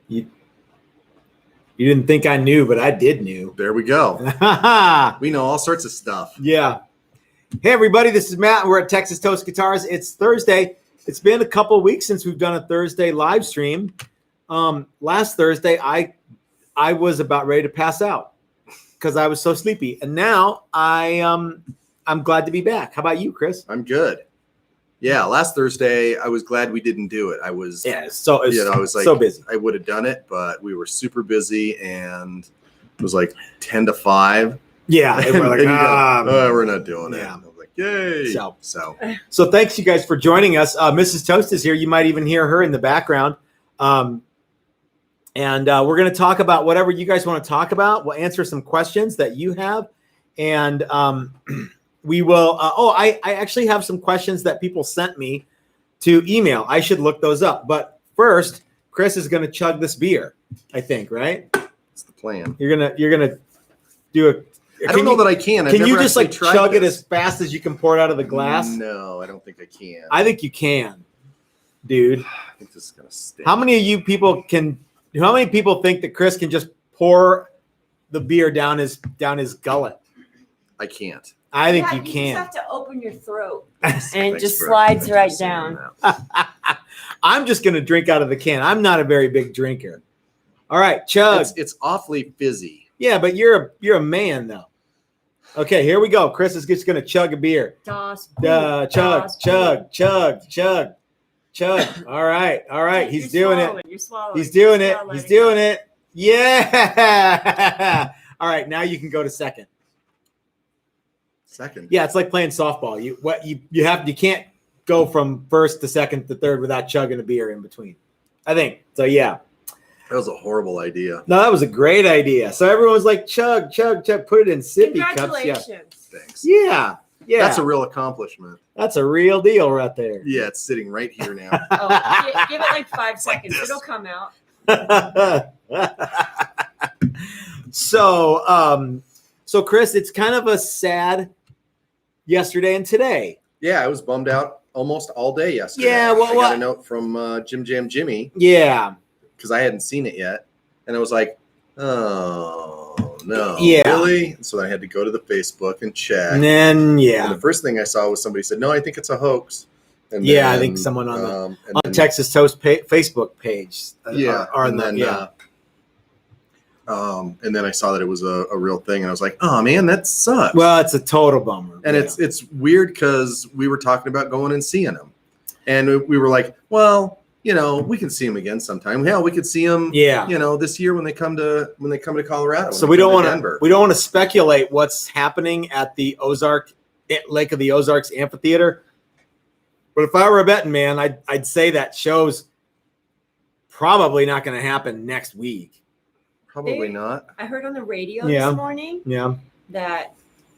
You didn't think I knew, but I did knew. There we go. We know all sorts of stuff. Yeah. Hey, everybody, this is Matt, and we're at Texas Toast Guitars. It's Thursday. It's been a couple of weeks since we've done a Thursday live stream. Last Thursday, I was about ready to pass out because I was so sleepy. And now I'm glad to be back. How about you, Chris? I'm good. Yeah, last Thursday, I was glad we didn't do it. I was like so busy. I would have done it, but we were super busy, and it was like 10 to 5. Yeah, and we're like, we're not doing it. I was like, yay. So thanks, you guys, for joining us. Mrs. Toast is here. You might even hear her in the background. And we're going to talk about whatever you guys want to talk about. We'll answer some questions that you have. And we will. I actually have some questions that people sent me to email. I should look those up. But first, Chris is going to chug this beer, I think, right? That's the plan. You're gonna do a. I don't know that I can. Can you just like chug it as fast as you can pour it out of the glass? No, I don't think I can. I think you can, dude. I think this is gonna stink. How many people think that Chris can just pour the beer down his gullet? I can't. I think you can. You just have to open your throat and it just slides right down. I'm just gonna drink out of the can. I'm not a very big drinker. All right, chug. It's awfully fizzy. Yeah, but you're a man though. Okay, here we go. Chris is just gonna chug a beer. Chug. All right. He's doing it. You're swallowing. He's doing it. Yeah. All right, now you can go to second. Yeah, it's like playing softball. You can't go from first to second to third without chugging a beer in between. I think so. Yeah. That was a horrible idea. No, that was a great idea. So everyone's like, chug, put it in sippy cups. Congratulations. Yeah. Thanks. Yeah. That's a real accomplishment. That's a real deal right there. Yeah, it's sitting right here now. Give it like 5 seconds. It'll come out. So Chris, it's kind of a sad yesterday and today. Yeah, I was bummed out almost all day yesterday. Yeah, I got a note from Jim Jam Jimmy. Yeah. Because I hadn't seen it yet. And I was like, oh, no. Yeah. Really? So then I had to go to the Facebook and check. And then, And the first thing I saw was somebody said, no, I think it's a hox. And then, I think someone on Texas Toast Facebook page. And then I saw that it was a real thing. And I was like, oh, man, that sucks. Well, it's a total bummer. And it's weird because we were talking about going and seeing them. And we were like, well, we can see them again sometime. Hell, we could see them. Yeah. This year when they come to Colorado. So we don't want to speculate what's happening at the Lake of the Ozarks Amphitheater. But if I were a betting man, I'd say that show's probably not going to happen next week. Probably not. I heard on the radio this morning. Yeah. That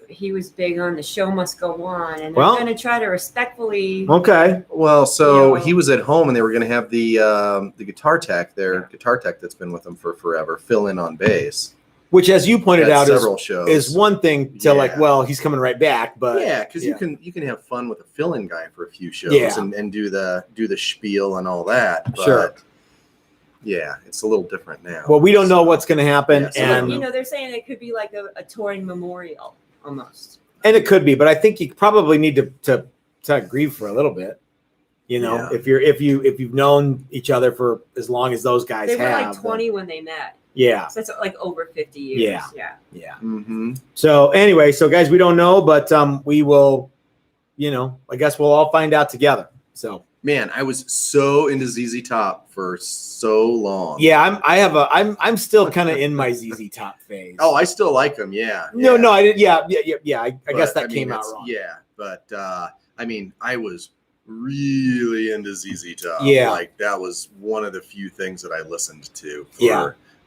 he was big on the show must go on, and they're going to try to respectfully. Okay. Well, so he was at home, and they were going to have the guitar tech that's been with them for forever fill in on bass. Which, as you pointed out, is one thing to he's coming right back, but because you can have fun with a fill-in guy for a few shows and do the spiel and all that. But sure. Yeah, it's a little different now. Well, we don't know what's going to happen, and they're saying it could be like a touring memorial. Almost. And it could be, but I think you probably need to grieve for a little bit. If you've known each other for as long as those guys have. They were like 20 when they met. Yeah. So that's like over 50 years. Yeah. Mm-hmm. So anyway, guys, we don't know, but we will, I guess we'll all find out together. So man, I was so into ZZ Top for so long. Yeah, I'm still kind of in my ZZ Top phase. Oh, I still like them. Yeah. No, I didn't. Yeah. I guess that came out wrong. Yeah, but I was really into ZZ Top. Yeah, like that was one of the few things that I listened to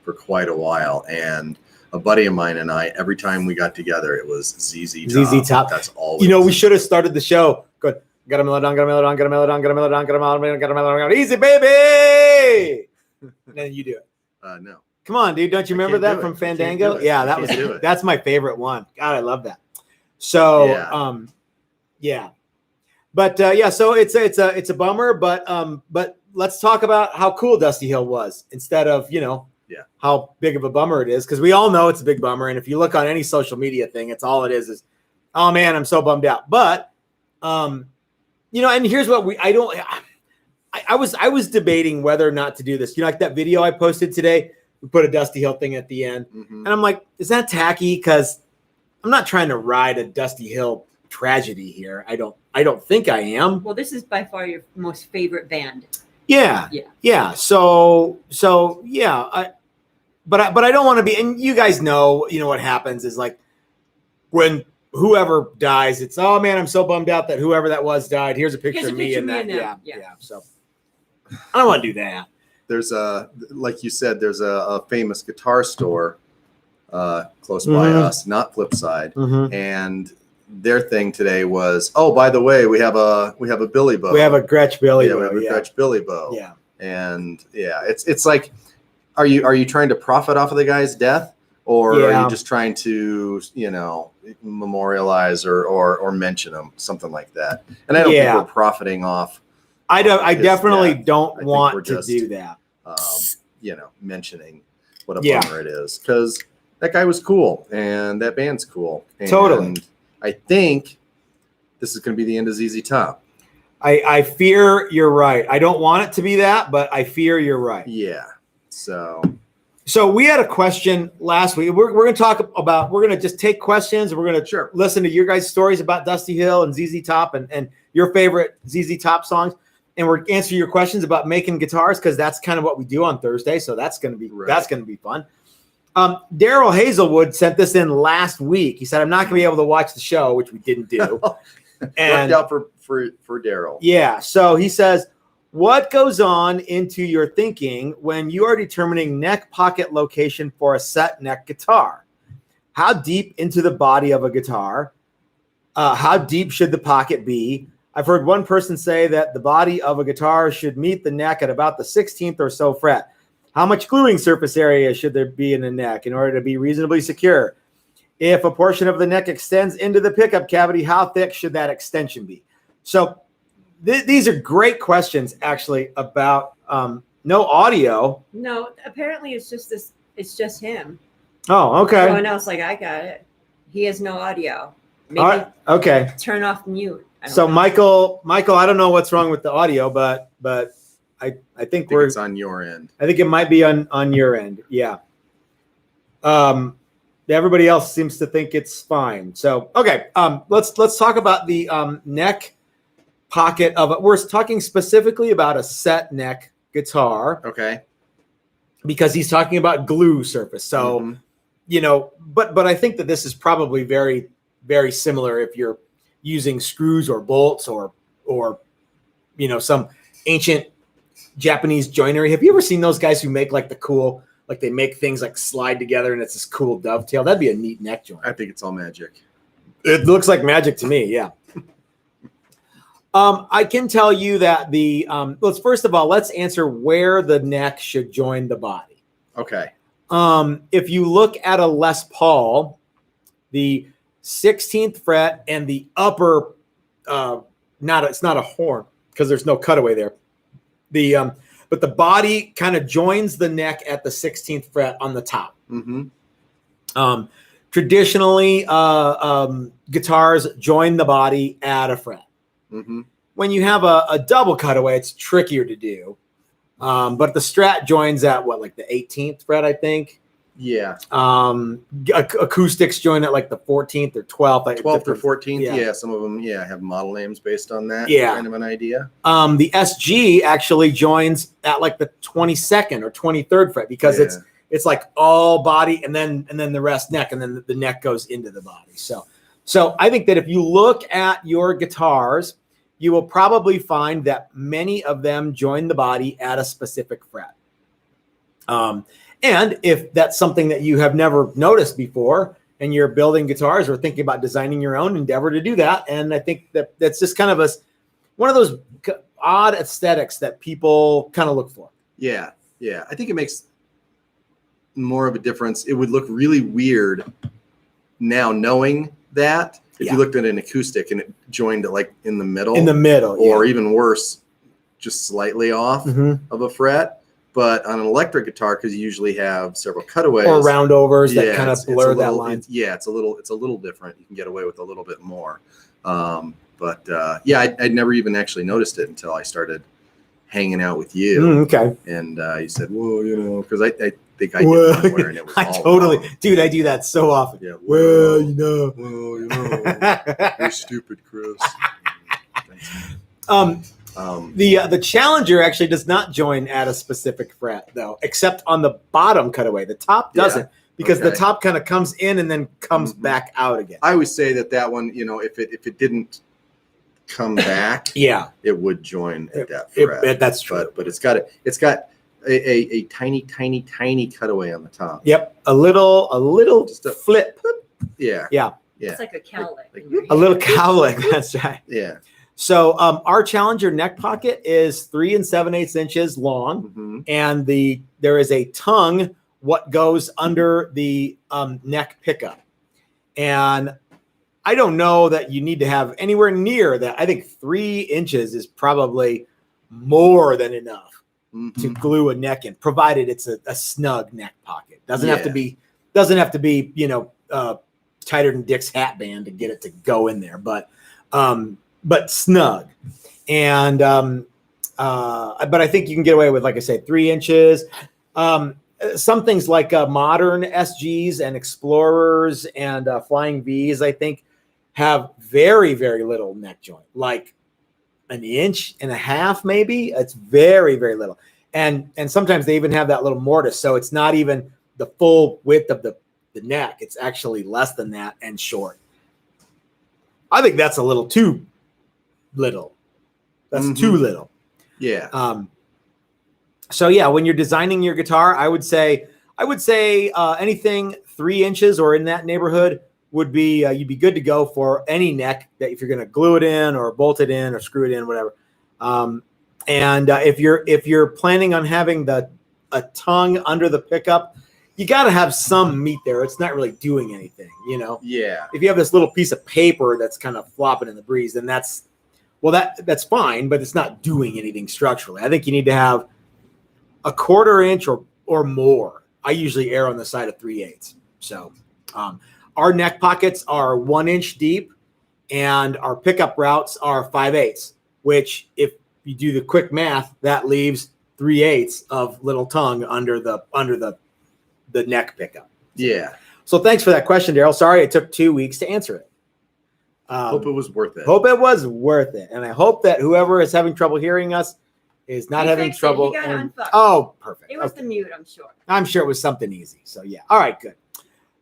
for quite a while. And a buddy of mine and I, every time we got together, it was ZZ Top. ZZ Top. That's all. We should have started the show. Good. Got a melody, got a melody, got a melody, got a melody, got a melody, got a melody. Easy, baby. And then you do it. No. Come on, dude. Don't you remember that from Fandango? Yeah, that's my favorite one. God, I love that. So, yeah. But so it's a bummer, but let's talk about how cool Dusty Hill was instead of, how big of a bummer it is. Because we all know it's a big bummer. And if you look on any social media thing, it's all it is, oh man, I'm so bummed out. But, and here's what I was debating whether or not to do this. Like that video I posted today, we put a Dusty Hill thing at the end. And I'm like, is that tacky? Because I'm not trying to ride a Dusty Hill tragedy here. I don't think I am. Well, this is by far your most favorite band. Yeah. So yeah. But I don't want to be, and you guys know, what happens is like when whoever dies, it's, oh man, I'm so bummed out that whoever that was died. Here's a picture of me and that. Yeah. So I don't want to do that. There's like you said, there's a famous guitar store close by us, not Flipside, and their thing today was, oh, by the way, we have a Billy Bow. We have a Gretsch Billy Bow. We have a Gretsch Billy Bow. Yeah. And it's like, are you trying to profit off of the guy's death, or are you just trying to, memorialize or mention him, something like that? And I don't think we're profiting off. I definitely don't want to do that. Mentioning what a bummer it is, because that guy was cool and that band's cool. And totally. I think this is going to be the end of ZZ Top. I fear you're right. I don't want it to be that, but I fear you're right. Yeah. So we had a question last week. We're going to talk about, we're going to just take questions. And we're going to listen to your guys' stories about Dusty Hill and ZZ Top and your favorite ZZ Top songs. And we're answering your questions about making guitars, because that's kind of what we do on Thursday. So that's going to be fun. Daryl Hazelwood sent this in last week. He said, I'm not going to be able to watch the show, which we didn't do. And worked out for Daryl. Yeah. So he says, what goes on into your thinking when you are determining neck pocket location for a set neck guitar? How deep into the body of a guitar? How deep should the pocket be? I've heard one person say that the body of a guitar should meet the neck at about the 16th or so fret. How much gluing surface area should there be in the neck in order to be reasonably secure? If a portion of the neck extends into the pickup cavity, how thick should that extension be? So these are great questions, actually, about no audio. No, apparently it's just him. Oh, okay. Everyone else, I got it. He has no audio. Maybe okay. Turn off mute. So Michael, I don't know what's wrong with the audio, but I think it's on your end. I think it might be on your end. Yeah. Everybody else seems to think it's fine. So okay. Let's talk about the neck pocket of it. We're talking specifically about a set neck guitar. Okay. Because he's talking about glue surface. So but I think that this is probably very, very similar if you're using screws or bolts or some ancient Japanese joinery. Have you ever seen those guys who make they make things like slide together and it's this cool dovetail? That'd be a neat neck joint. I think it's all magic. It looks like magic to me. Yeah. I can tell you that first of all, let's answer where the neck should join the body. Okay. If you look at a Les Paul, the 16th fret and the upper, it's not a horn because there's no cutaway there. But the body kind of joins the neck at the 16th fret on the top. Traditionally, guitars join the body at a fret. When you have a double cutaway, it's trickier to do. But the Strat joins at the 18th fret, I think. Yeah. Acoustics join at the 14th or 12th. 12th or 14th. Yeah. Some of them, have model names based on that. Yeah. Kind of an idea. The SG actually joins at the 22nd or 23rd fret because it's all body and then the rest neck, and then the neck goes into the body. So I think that if you look at your guitars, you will probably find that many of them join the body at a specific fret. And if that's something that you have never noticed before and you're building guitars or thinking about designing your own, endeavor to do that. And I think that's just kind of one of those odd aesthetics that people kind of look for. Yeah. Yeah. I think it makes more of a difference. It would look really weird now knowing that if you looked at an acoustic and it joined in the middle. In the middle. Or even worse, just slightly off Mm-hmm. of a fret. But on an electric guitar, because you usually have several cutaways Or roundovers that kind of blur it's a that little, line. it's a little different. You can get away with a little bit more. I'd never even actually noticed it until I started hanging out with you. Okay. And you said, well, you know, because I think I did one where and it was I all totally, wrong. dude, I do that so often. Yeah. Well, you know. Well, you know. You're stupid, Chris. The Challenger actually does not join at a specific fret though, except on the bottom cutaway. The top doesn't because the top kind of comes in and then comes back out again. I always say that one, you know, if it didn't come back, it would join at that fret. That's true. But it's got a tiny cutaway on the top. Yep, a little just a flip. Yeah. It's like a cowlick. A little cowlick. That's right. Yeah. So our Challenger neck pocket is 3 7/8 inches long, and there is a tongue what goes under the neck pickup, and I don't know that you need to have anywhere near that. I think 3 inches is probably more than enough to glue a neck in, provided it's a snug neck pocket. Doesn't have to be you know tighter than Dick's hat band to get it to go in there, but snug. And but I think you can get away with, like I say, 3 inches. Some things like modern SGs and Explorers and Flying Vs, I think, have very, very little neck joint, like 1.5 inches, maybe. It's very, very little. And sometimes they even have that little mortise, so it's not even the full width of the neck. It's actually less than that and short. I think that's a little too little. That's too little. Yeah. So yeah, when you're designing your guitar, I would say anything 3 inches or in that neighborhood would be you'd be good to go for any neck that if you're going to glue it in or bolt it in or screw it in, whatever. If you're planning on having a tongue under the pickup, you got to have some meat there. It's not really doing anything, you know. Yeah. If you have this little piece of paper that's kind of flopping in the breeze, then that's fine, but it's not doing anything structurally. I think you need to have 1/4 inch or more. I usually err on the side of 3/8. So our neck pockets are 1 inch deep, and our pickup routes are 5/8. Which, if you do the quick math, that leaves 3/8 of little tongue under the neck pickup. Yeah. So thanks for that question, Daryl. Sorry it took 2 weeks to answer it. Hope it was worth it. Hope it was worth it, and I hope that whoever is having trouble hearing us is not having trouble. He got unfucked. Oh, perfect. It was the mute, I'm sure. I'm sure it was something easy. So yeah. All right, good.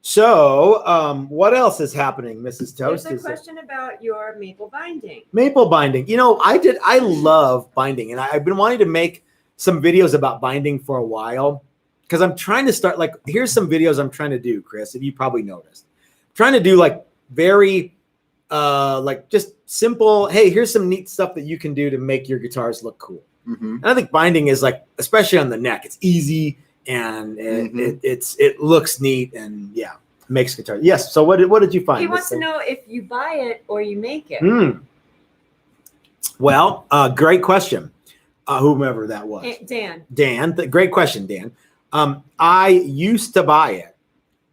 So what else is happening, Mrs. Toast? There's a question about your maple binding. Maple binding. You know, I love binding, and I've been wanting to make some videos about binding for a while because I'm trying to start, like, here's some videos I'm trying to do, Chris, and you probably noticed. I'm trying to do like very like just simple, hey, here's some neat stuff that you can do to make your guitars look cool. And I think binding is, like, especially on the neck, it's easy and it looks neat and makes guitar. Yes. So what did you find? He wants to know if you buy it or you make it. Well, great question. Whomever that was. Dan. Great question, Dan. I used to buy it,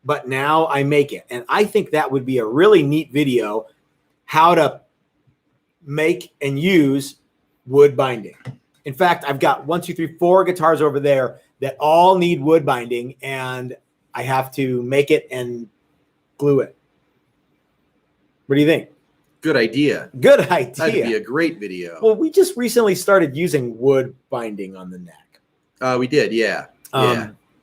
but now I make it. And I think that would be a really neat video, how to make and use wood binding. In fact, I've got 4 guitars over there that all need wood binding, and I have to make it and glue it. What do you think? Good idea. Good idea. That'd be a great video. Well, we just recently started using wood binding on the neck. We did, yeah.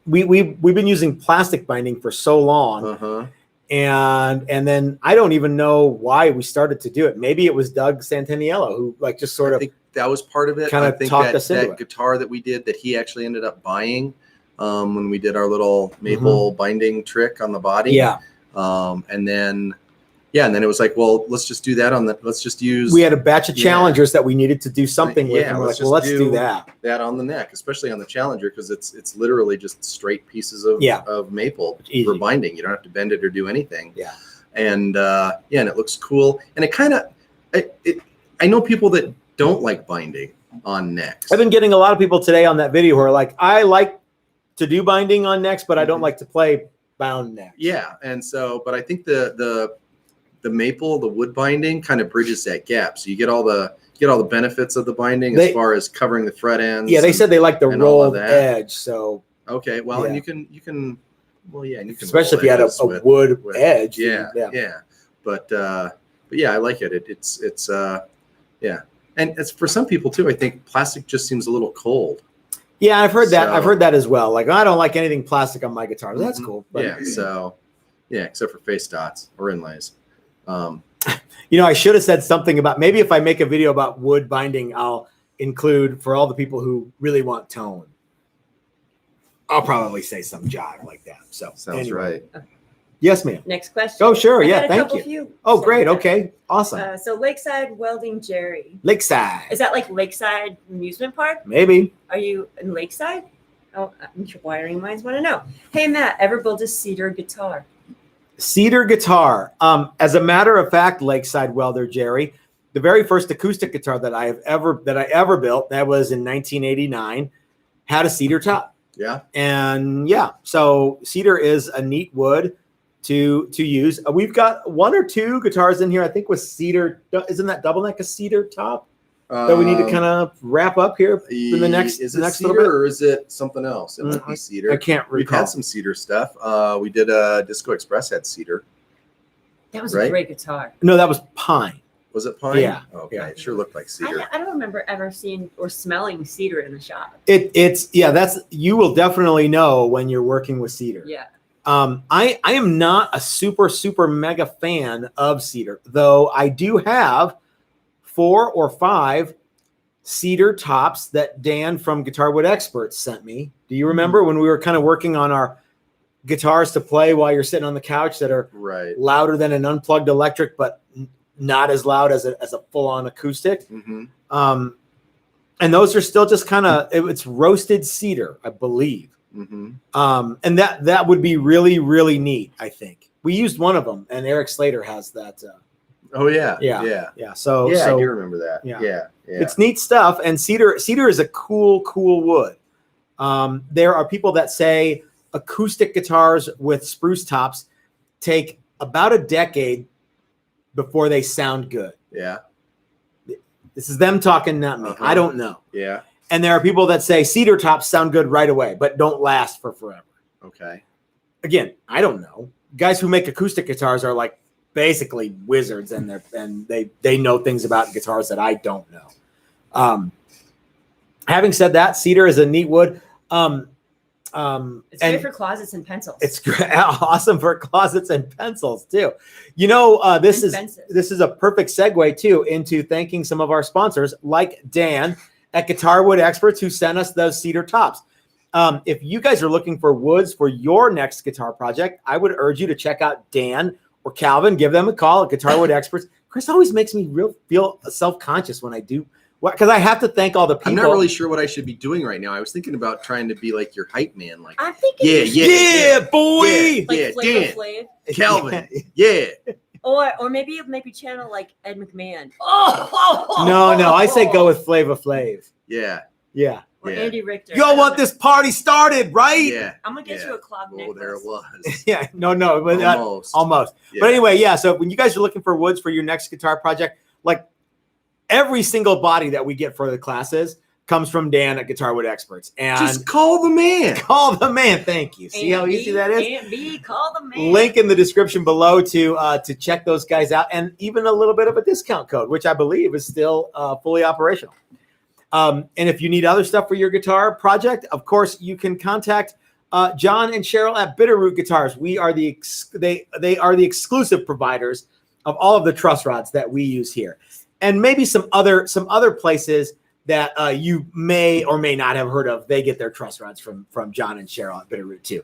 We've been using plastic binding for so long, and then I don't even know why we started to do it. Maybe it was Doug Santaniello who, like, just sort of. I think that was part of it. Kind of talked us into that guitar that we did that he actually ended up buying when we did our little maple binding trick on the body. Yeah. And then it was like, well, let's just do that let's just use. We had a batch of Challengers that we needed to do something with. And we're like, well, let's do that. That on the neck, especially on the Challenger, because it's literally just straight pieces of maple for binding. You don't have to bend it or do anything. Yeah. And and it looks cool. And it kind of, I know people that don't like binding, on necks. I've been getting a lot of people today on that video who are like, I like to do binding on necks, but I don't like to play bound necks. Yeah, and so, but I think the maple, the wood binding, kind of bridges that gap. So you get all the benefits of the binding as far as covering the fret ends. Yeah, they said they like the rolled edge. So okay, well, and you can well, yeah, and you can especially if you had a wood edge. Yeah. But yeah, I like it. It's yeah, and it's for some people too. I think plastic just seems a little cold. Yeah, I've heard that. I've heard that as well. Like, I don't like anything plastic on my guitar. That's cool. But, yeah. So, yeah, except for face dots or inlays. You know, I should have said something about maybe if I make a video about wood binding, I'll include for all the people who really want tone. I'll probably say some jive like that. So sounds right. Yes, ma'am. Next question. Oh, sure. I Yeah, got a thank you. few. Oh, great. Okay, awesome. So Lakeside Welding Jerry. Lakeside. Is that like Lakeside Amusement Park? Maybe. Are you in Lakeside? Oh, wiring minds want to know. Hey, Matt, ever built a Cedar guitar? Cedar guitar. As a matter of fact, Lakeside Welder Jerry, the very first acoustic guitar that I ever built, that was in 1989, had a cedar top. Yeah. And yeah, so cedar is a neat wood to use. We've got one or two guitars in here, I think, with cedar. Isn't that double neck a cedar top that we need to kind of wrap up here in the next? Is it next cedar little bit? or is it something else? It might be cedar. I can't recall. We've had some cedar stuff. We did Disco Express had cedar. That was a great guitar. No, that was pine. Was it pine? Yeah. Okay. Yeah. It sure looked like cedar. I don't remember ever seeing or smelling cedar in the shop. It's that's, you will definitely know when you're working with cedar. Yeah. I am not a super mega fan of cedar, though I do have 4 or 5 cedar tops that Dan from Guitar Wood Experts sent me. Do you remember when we were kind of working on our guitars to play while you're sitting on the couch that are louder than an unplugged electric, but not as loud as a full-on acoustic? And those are still just kind of, it's roasted cedar, I believe. And that would be really neat. I think we used one of them, and Eric Slater has that. Oh yeah. So I do remember that. Yeah. It's neat stuff. And cedar is a cool wood. There are people that say acoustic guitars with spruce tops take about a decade before they sound good. Yeah. This is them talking, not me. I don't know. Yeah. And there are people that say cedar tops sound good right away, but don't last for forever. Okay. Again, I don't know. Guys who make acoustic guitars are like basically wizards, and they know things about guitars that I don't know. Having said that, cedar is a neat wood. It's great for closets and pencils. It's awesome for closets and pencils too. You know, this is a perfect segue too into thanking some of our sponsors, like Dan at Guitar Wood Experts, who sent us those cedar tops. If you guys are looking for woods for your next guitar project, I would urge you to check out Dan or Calvin. Give them a call at Guitar Wood Experts. Chris always makes me feel self-conscious when I do, because I have to thank all the people. I'm not really sure what I should be doing right now. I was thinking about trying to be like your hype man. Like, I'm thinking, boy, like Dan, Flav. Calvin, yeah. Or maybe channel like Ed McMahon. No, I say go with Flava Flav. Yeah. Or Andy Richter. Y'all want this party started, right? Yeah. I'm gonna get you a clock necklace. Oh, there it was. Yeah, no, but almost. Yeah. But anyway, yeah. So when you guys are looking for woods for your next guitar project, like every single body that we get for the classes comes from Dan at Guitar Wood Experts. And just call the man. Call the man. Thank you. See how easy that is? Can't be. Call the man. Link in the description below to check those guys out, and even a little bit of a discount code, which I believe is still fully operational. And if you need other stuff for your guitar project, of course, you can contact John and Cheryl at Bitterroot Guitars. We are they are the exclusive providers of all of the truss rods that we use here, and maybe some other places that you may or may not have heard of. They get their truss rods from John and Cheryl at Bitterroot too.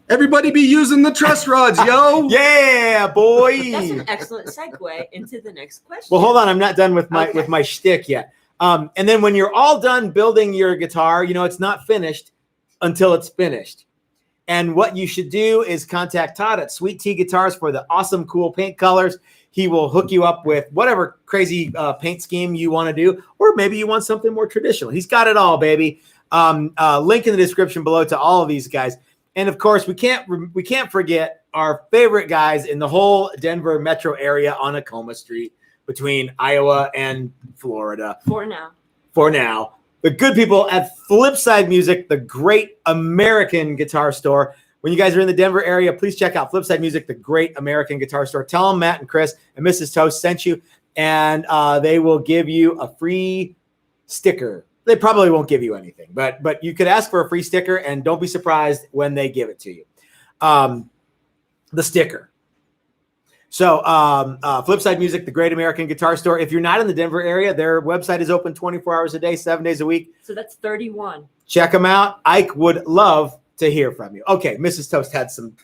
Everybody be using the truss rods, yo. Yeah, boy. That's an excellent segue into the next question. Well, hold on. I'm not done with my shtick yet. And then when you're all done building your guitar, you know, it's not finished until it's finished. And what you should do is contact Todd at SweetT Guitars for the awesome, cool paint colors. He will hook you up with whatever crazy paint scheme you want to do, or maybe you want something more traditional. He's got it all, baby. Link in the description below to all of these guys. And of course, we can't forget our favorite guys in the whole Denver metro area on Acoma Street between Iowa and Florida. For now. The good people at Flipside Music, the great American guitar store. When you guys are in the Denver area, please check out Flipside Music, the great American guitar store. Tell them Matt and Chris and Mrs. Toast sent you, and they will give you a free sticker. They probably won't give you anything, but you could ask for a free sticker, and don't be surprised when they give it to you. The sticker. So Flipside Music, the great American guitar store. If you're not in the Denver area, their website is open 24 hours a day, 7 days a week. So that's 31. Check them out. Ike would love to hear from you. Okay, Mrs. Toast had some.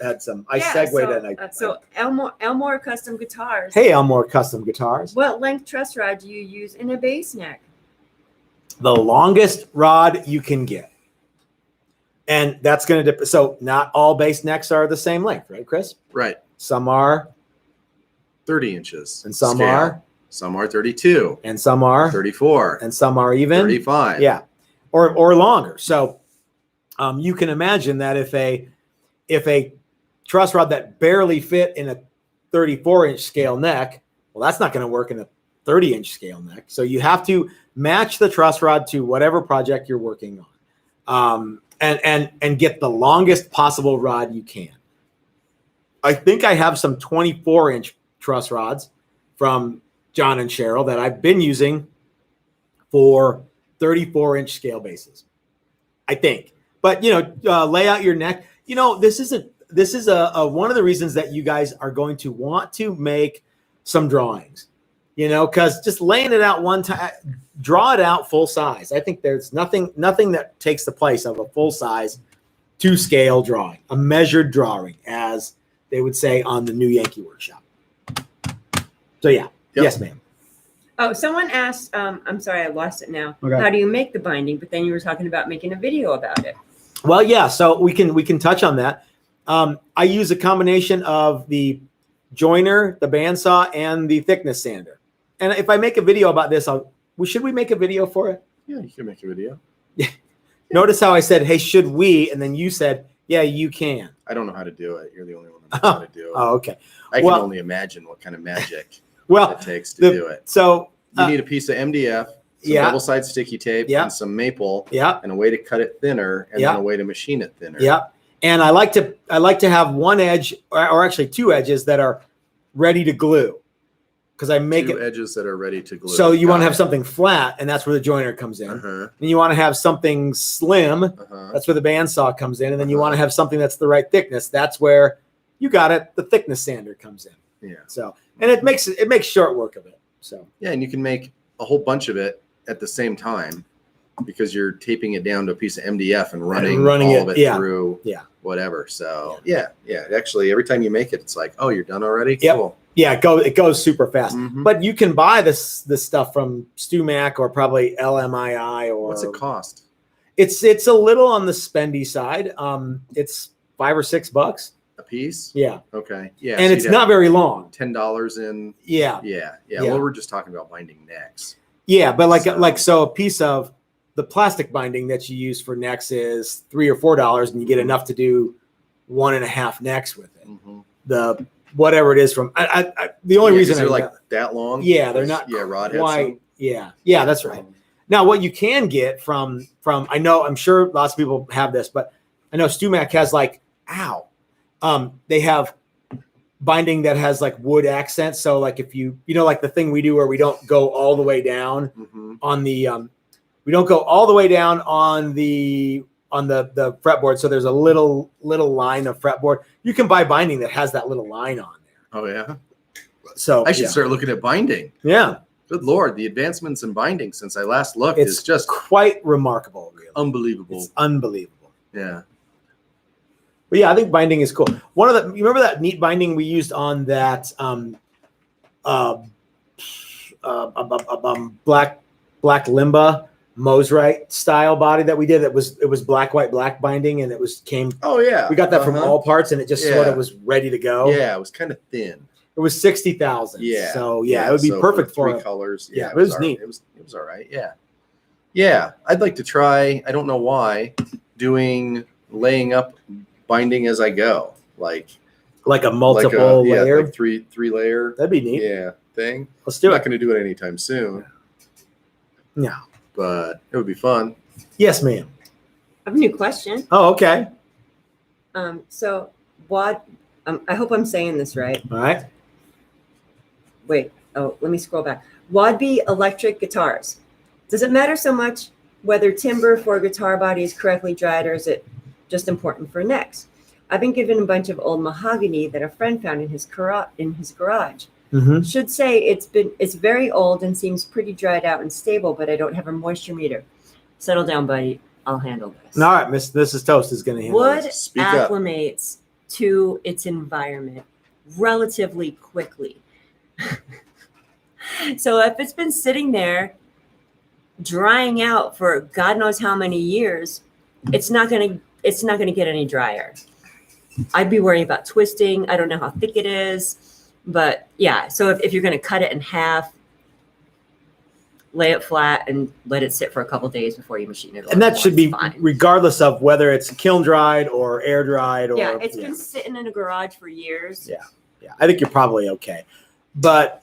I segued in. So Elmore Custom Guitars. Hey, Elmore Custom Guitars. What length truss rod do you use in a bass neck? The longest rod you can get. And that's going to depend. So not all bass necks are the same length, right, Chris? Right. Some are 30 inches. And some scale. are? Some are 32. And some are? 34. And some are even? 35. Yeah. Or longer. So you can imagine that if a truss rod that barely fit in a 34-inch scale neck, well, that's not going to work in a 30-inch scale neck. So you have to match the truss rod to whatever project you're working on, and get the longest possible rod you can. I think I have some 24-inch truss rods from John and Cheryl that I've been using for 34-inch scale basses, I think. But lay out your neck. This is one of the reasons that you guys are going to want to make some drawings. Because just laying it out one time, draw it out full size. I think there's nothing that takes the place of a full size to scale drawing, a measured drawing, as they would say on the New Yankee Workshop. So yeah, Yep. Yes, ma'am. Oh, someone asked, I'm sorry, I lost it now. Okay. How do you make the binding? But then you were talking about making a video about it. Well, yeah, so we can touch on that. I use a combination of the joiner, the bandsaw, and the thickness sander. And if I make a video about this, should we make a video for it? Yeah, you can make a video. Notice how I said, hey, should we? And then you said, yeah, you can. I don't know how to do it. You're the only one that knows how to do it. Oh, okay. I can only imagine what kind of magic it takes to do it. So you need a piece of MDF, some double-sided sticky tape, and some maple, and a way to cut it thinner, and then a way to machine it thinner. Yeah. And I like to have one edge, or actually two edges that are ready to glue. Because I make two edges that are ready to glue. So you want to have something flat, and that's where the joiner comes in. And you want to have something slim. That's where the bandsaw comes in. And then you want to have something that's the right thickness. That's where you got it. The thickness sander comes in. Yeah. So, and it makes short work of it. So yeah, and you can make a whole bunch of it at the same time because you're taping it down to a piece of MDF and running all of it through whatever. So yeah. Actually, every time you make it, it's like, oh, you're done already? Yep. Cool. Yeah, it goes super fast. But you can buy this stuff from StuMac or probably LMII or. What's it cost? It's a little on the spendy side. It's $5 or $6 a piece. Yeah. Okay. Yeah. And it's not very long. $10 in. Yeah. Well, we're just talking about binding necks. Yeah, but so a piece of the plastic binding that you use for necks is $3 or $4, and you get enough to do 1.5 necks with it. The whatever it is from the only reason they're like that long. Yeah, they're not rod quite. Yeah, that's right. Now, what you can get from I'm sure lots of people have this, but I know StuMac has they have binding that has like wood accents. So like if you like the thing we do where we don't go all the way down on the we don't go all the way down on the fretboard. So there's a little line of fretboard. You can buy binding that has that little line on there. Oh yeah. So I should start looking at binding. Yeah. Good Lord, the advancements in binding since I last looked is just quite remarkable. Really. Unbelievable. It's unbelievable. Yeah. But yeah, I think binding is cool. You remember that neat binding we used on that black Limba Mosrite style body that we did? It was black, white, black binding, and Oh yeah. We got that from All Parts, and it just sort of was ready to go. Yeah, it was kind of thin. It was 60,000. Yeah. So yeah, it would be perfect for 3 colors. Yeah, it was neat. It was all right. Yeah. Yeah. I'd like to try, I don't know why, laying up binding as I go. Like a multiple layer. Like three layer. That'd be neat. Yeah. Thing. Let's do I'm it. not going to do it anytime soon. No. But it would be fun. Yes, ma'am. I have a new question. Oh, okay. So what? I hope I'm saying this right. All right. Wait. Oh, let me scroll back. Wadby electric guitars. Does it matter so much whether timber for a guitar body is correctly dried, or is it just important for necks? I've been given a bunch of old mahogany that a friend found in his garage. Mm-hmm. Should say it's very old and seems pretty dried out and stable, but I don't have a moisture meter. Settle down, buddy. I'll handle this. All right, Mrs. Toast is going to handle Wood this. Speak up. acclimates to its environment relatively quickly. So if it's been sitting there drying out for God knows how many years, it's not gonna get any drier. I'd be worrying about twisting. I don't know how thick it is, but yeah. So if you're gonna cut it in half, lay it flat and let it sit for a couple days before you machine it. And that should be fine. regardless of whether it's kiln dried or air dried. Or Yeah, it's been sitting in a garage for years. Yeah. Yeah, I think you're probably okay. But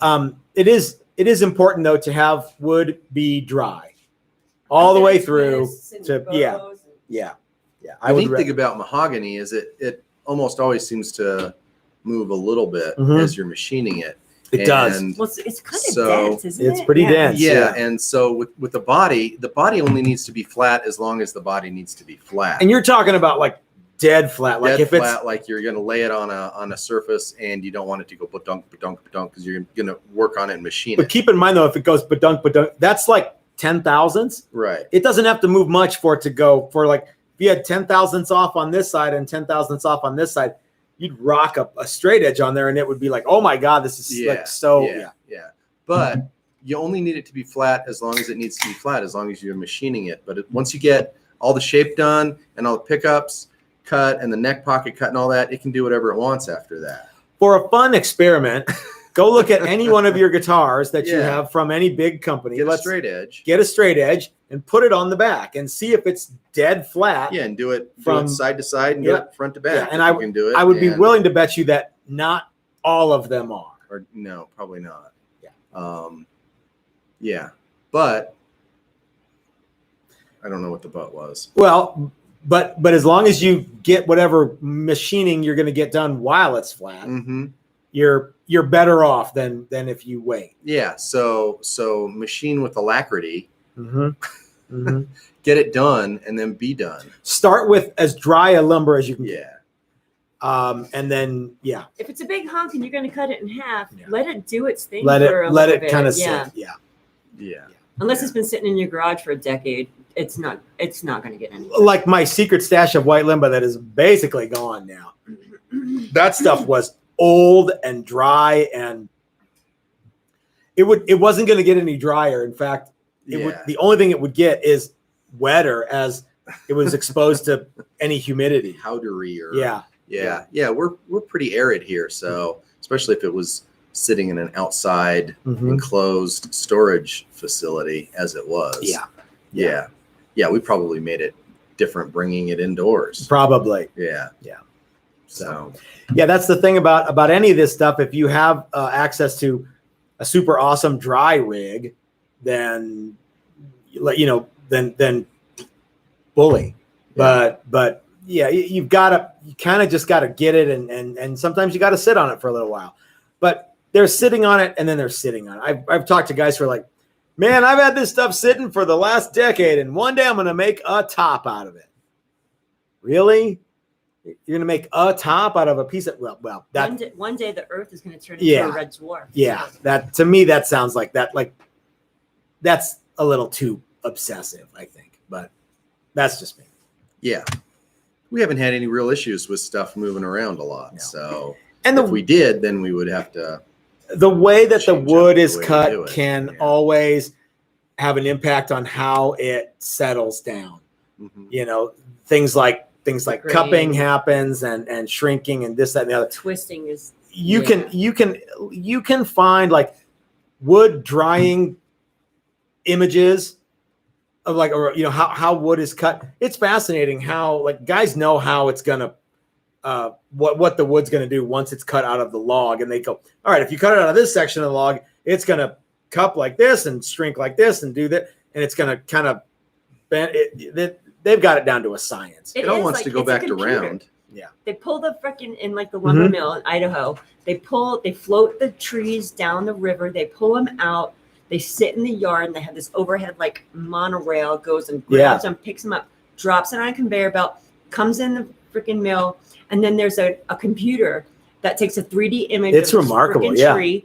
it is important though to have wood be dry all the way through. Yeah. The neat thing about mahogany is it almost always seems to move a little bit as you're machining it. It does. Well, it's kind of dense, isn't it? It's pretty dense. Yeah, and so with the body only needs to be flat as long as the body needs to be flat. And you're talking about like dead flat, like if it's like you're going to lay it on a surface and you don't want it to go badunk because you're going to work on it and machine But it. keep in mind though, if it goes badunk, that's like 10,000ths. Right. It doesn't have to move much for it to go for like if you had 10,000ths off on this side and 10,000ths off on this side, you'd rock up a straight edge on there and it would be like, oh my God, this is like so. Yeah. But you only need it to be flat as long as it needs to be flat, as long as you're machining it. But once you get all the shape done and all the pickups cut and the neck pocket cut and all that, it can do whatever it wants after that. For a fun experiment, go look at any one of your guitars that you have from any big company. Get a straight edge. Get a straight edge and put it on the back and see if it's dead flat. Yeah, and do it from side to side and do it front to back. Yeah, and I can do it. I would be willing to bet you that not all of them are. Or no, probably not. Yeah. But I don't know what the but was. Well, but as long as you get whatever machining you're going to get done while it's flat, you're better off than if you wait. Yeah. So machine with alacrity. Get it done and then be done. Start with as dry a lumber as you can get. And then if it's a big hunk and you're going to cut it in half, let it do its thing. Let it kind of sit. Yeah. Unless it's been sitting in your garage for a decade, it's not going to get any. Like my secret stash of white limba that is basically gone now. That stuff was old and dry, and it wasn't going to get any drier. In fact, the only thing it would get is wetter as it was exposed to any humidity. Powdery or yeah. We're pretty arid here, so especially if it was sitting in an outside enclosed storage facility as it was. Yeah, we probably made it different bringing it indoors. Probably. Yeah. So that's the thing about any of this stuff. If you have access to a super awesome dry rig, then then bully. But you kind of just got to get it, and sometimes you got to sit on it for a little while. But they're sitting on it, and then they're sitting on it. I've talked to guys who are like, man, I've had this stuff sitting for the last decade, and one day I'm going to make a top out of it. Really? You're going to make a top out of a piece of that one day the Earth is going to turn into a red dwarf. Yeah, that to me that sounds like that. Like that's a little too obsessive, I think, but that's just me. Yeah, we haven't had any real issues with stuff moving around a lot. No. So, and if we did, then we would have to. The way that the wood is cut can always have an impact on how it settles down. Things like cupping happens and shrinking and this, that, and the other. Twisting is you can find like wood drying images of like, or how wood is cut. It's fascinating how like guys know how it's gonna what the wood's gonna do once it's cut out of the log, and they go, all right, if you cut it out of this section of the log, it's gonna cup like this and shrink like this and do that, and it's gonna kind of bend it. They've got it down to a science. It all wants to go back to round. Yeah. They pull the freaking in like the lumber mill in Idaho. They float the trees down the river. They pull them out. They sit in the yard and they have this overhead like monorail, goes and grabs them, picks them up, drops it on a conveyor belt, comes in the freaking mill, and then there's a computer that takes a 3D image It's of this remarkable, freaking yeah. tree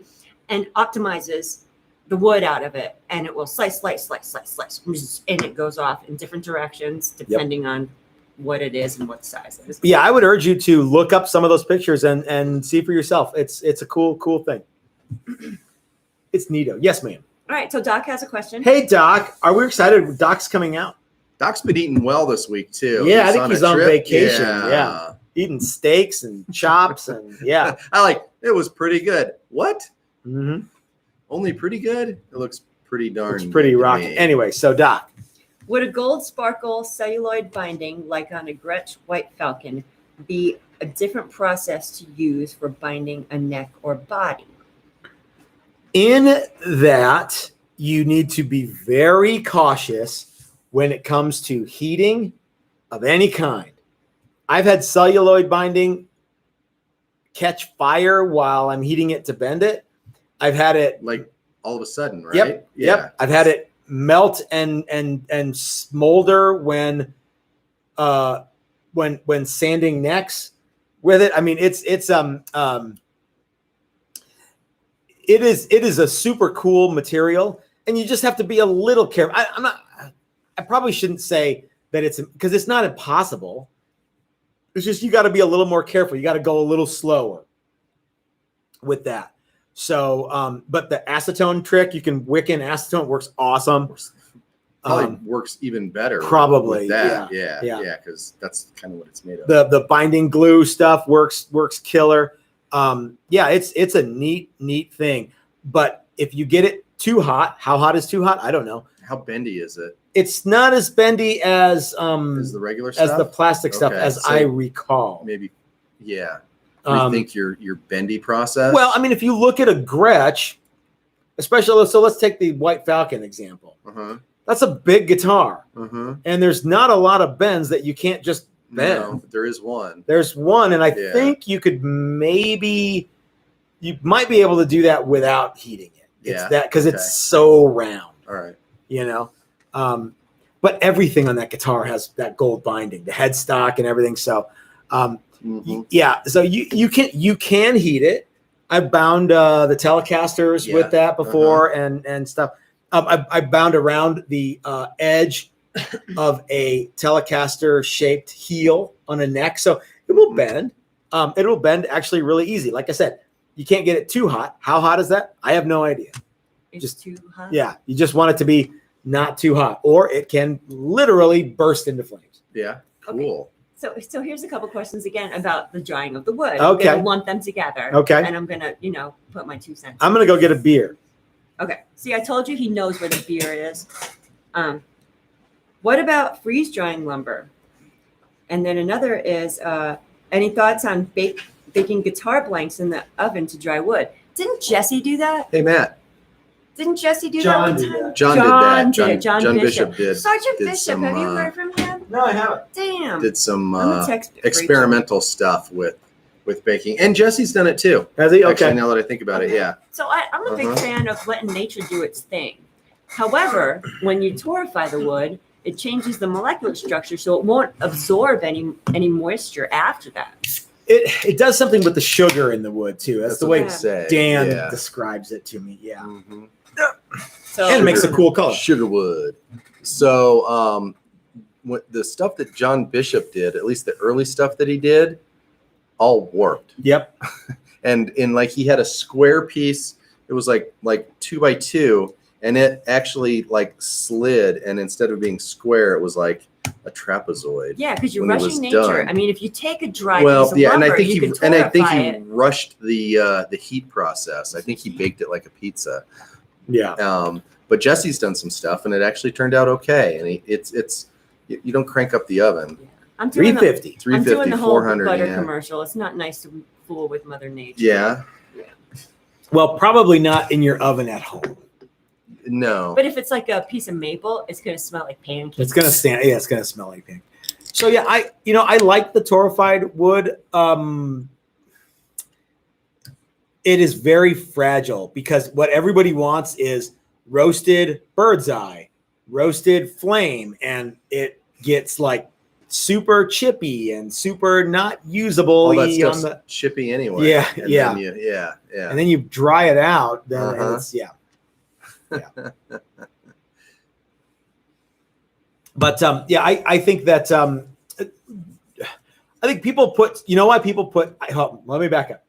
and optimizes the wood out of it, and it will slice, and it goes off in different directions depending on what it is and what size it is. Yeah, I would urge you to look up some of those pictures and see for yourself. It's a cool thing. It's neato. Yes, ma'am. All right, so Doc has a question. Hey, Doc, are we excited? Doc's coming out. Doc's been eating well this week too. Yeah, I think he's on trip. vacation. Yeah. Eating steaks and chops and yeah. I like it. Was pretty good. What? Mm-hmm. Only pretty good? It looks pretty darn. It's pretty good to rocking. me. Anyway, so Doc. Would a gold sparkle celluloid binding, like on a Gretsch White Falcon, be a different process to use for binding a neck or body? In that, you need to be very cautious when it comes to heating of any kind. I've had celluloid binding catch fire while I'm heating it to bend it. I've had it like all of a sudden, right? Yep. I've had it melt and smolder when sanding necks with it. I mean, it is a super cool material, and you just have to be a little careful. I probably shouldn't say that it's because it's not impossible. It's just you got to be a little more careful. You got to go a little slower with that. So, but the acetone trick, you can wick in acetone, works awesome. Probably works even better. Probably, with that. yeah. Because that's kind of what it's made of. The binding glue stuff works killer. It's a neat thing. But if you get it too hot, how hot is too hot? I don't know. How bendy is it? It's not as bendy as the regular stuff? as the plastic stuff, Okay, as so I recall. Maybe, yeah. Rethink your bendy process. Well, I mean, if you look at a Gretsch, especially, so let's take the White Falcon example. That's a big guitar, and there's not a lot of bends that you can't just bend. No, there is one. There's one, and I think you might be able to do that without heating it. It's because it's so round. All right. But everything on that guitar has that gold binding, the headstock and everything. So, so you can heat it. I've bound the Telecasters with that before and stuff. I bound around the edge of a Telecaster shaped heel on a neck, so it will bend. It will bend actually really easy. Like I said, you can't get it too hot. How hot is that? I have no idea. It's just too hot. Yeah, you just want it to be not too hot, or it can literally burst into flames. Yeah, cool. Okay. So here's a couple questions again about the drying of the wood. Okay. I'm gonna lump them together. Okay. And I'm gonna, put my 2 cents. I'm gonna go get a beer. Okay. See, I told you he knows where the beer is. What about freeze drying lumber? And then another is any thoughts on baking guitar blanks in the oven to dry wood? Didn't Jesse do that? Hey, Matt. Didn't Jesse do John that did one time? that. John did that. did it. John Bishop did. Sergeant did Bishop, some, have you heard from him? No, I haven't. Damn. Did some I'm gonna text Rachel. experimental stuff with baking, and Jesse's done it too. Has he? Actually, Okay. now that I think about it, yeah. So I'm a big fan of letting nature do its thing. However, when you torrefy the wood, it changes the molecular structure, so it won't absorb any moisture after that. It does something with the sugar in the wood too. That's the what way they say. Dan Yeah. describes it to me. Yeah. So And it makes a cool color. Sugarwood. So, what the stuff that John Bishop did, at least the early stuff that he did, all worked. Yep. And he had a square piece. It was like 2 by 2, and it actually slid. And instead of being square, it was like a trapezoid. Yeah, because you're when it rushing was nature. done. I mean, if you take a dry piece of lumber, and I think you he can rushed the heat process. I think he baked it like a pizza. Yeah. But Jesse's done some stuff, and it actually turned out okay. And it's you don't crank up the oven. I'm doing 350. 350, I'm doing the whole 400. butter Yeah. commercial. It's not nice to fool with Mother Nature. Yeah. Well, probably not in your oven at home. No. But if it's like a piece of maple, it's going to smell like pancakes. It's gonna stand. Yeah, it's gonna smell like pink. So yeah, I like the torrefied wood. It is very fragile because what everybody wants is roasted bird's eye, roasted flame, and it gets like super chippy and super not usable. All that stuff's chippy anyway. Yeah, and yeah. Then yeah. And then you dry it out. Then it's yeah. But I think that I think people put. You know why people put? Let me back up.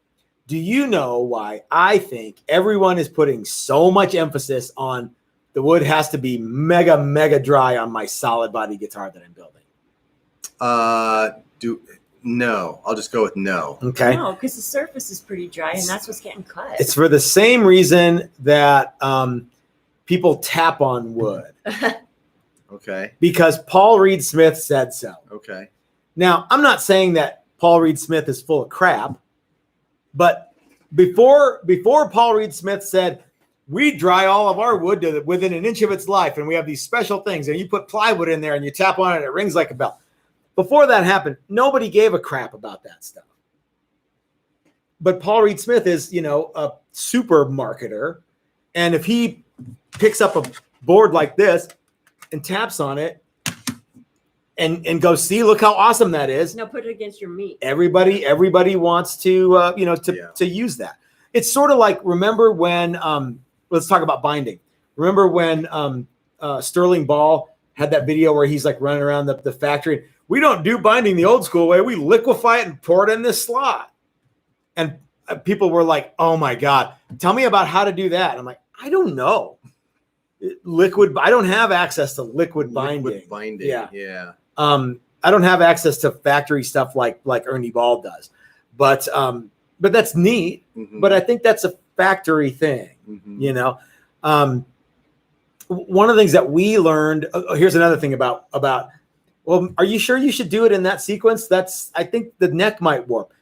Do you know why I think everyone is putting so much emphasis on the wood has to be mega dry on my solid body guitar that I'm building? No. I'll just go with no. Okay. No, because the surface is pretty dry, and that's what's getting cut. It's for the same reason that people tap on wood. Okay. Because Paul Reed Smith said so. Okay. Now, I'm not saying that Paul Reed Smith is full of crap, but before Paul Reed Smith said, we dry all of our wood to within an inch of its life, and we have these special things, and you put plywood in there and you tap on it and it rings like a bell. Before that happened, nobody gave a crap about that stuff. But Paul Reed Smith is, a super marketer, and if he picks up a board like this and taps on it and goes, see, look how awesome that is. No, put it against your meat. Everybody wants to to use that. It's sort of like, remember when let's talk about binding. Remember when Sterling Ball had that video where he's like running around the factory. We don't do binding the old school way. We liquefy it and pour it in this slot. And people were like, "Oh my God, tell me about how to do that." And I'm like, I don't know. I don't have access to liquid binding. Liquid binding. Yeah. I don't have access to factory stuff like Ernie Ball does, but that's neat. Mm-hmm. But I think that's a factory thing. Mm-hmm. One of the things that we learned. Here's another thing about. Well, are you sure you should do it in that sequence? I think the neck might warp.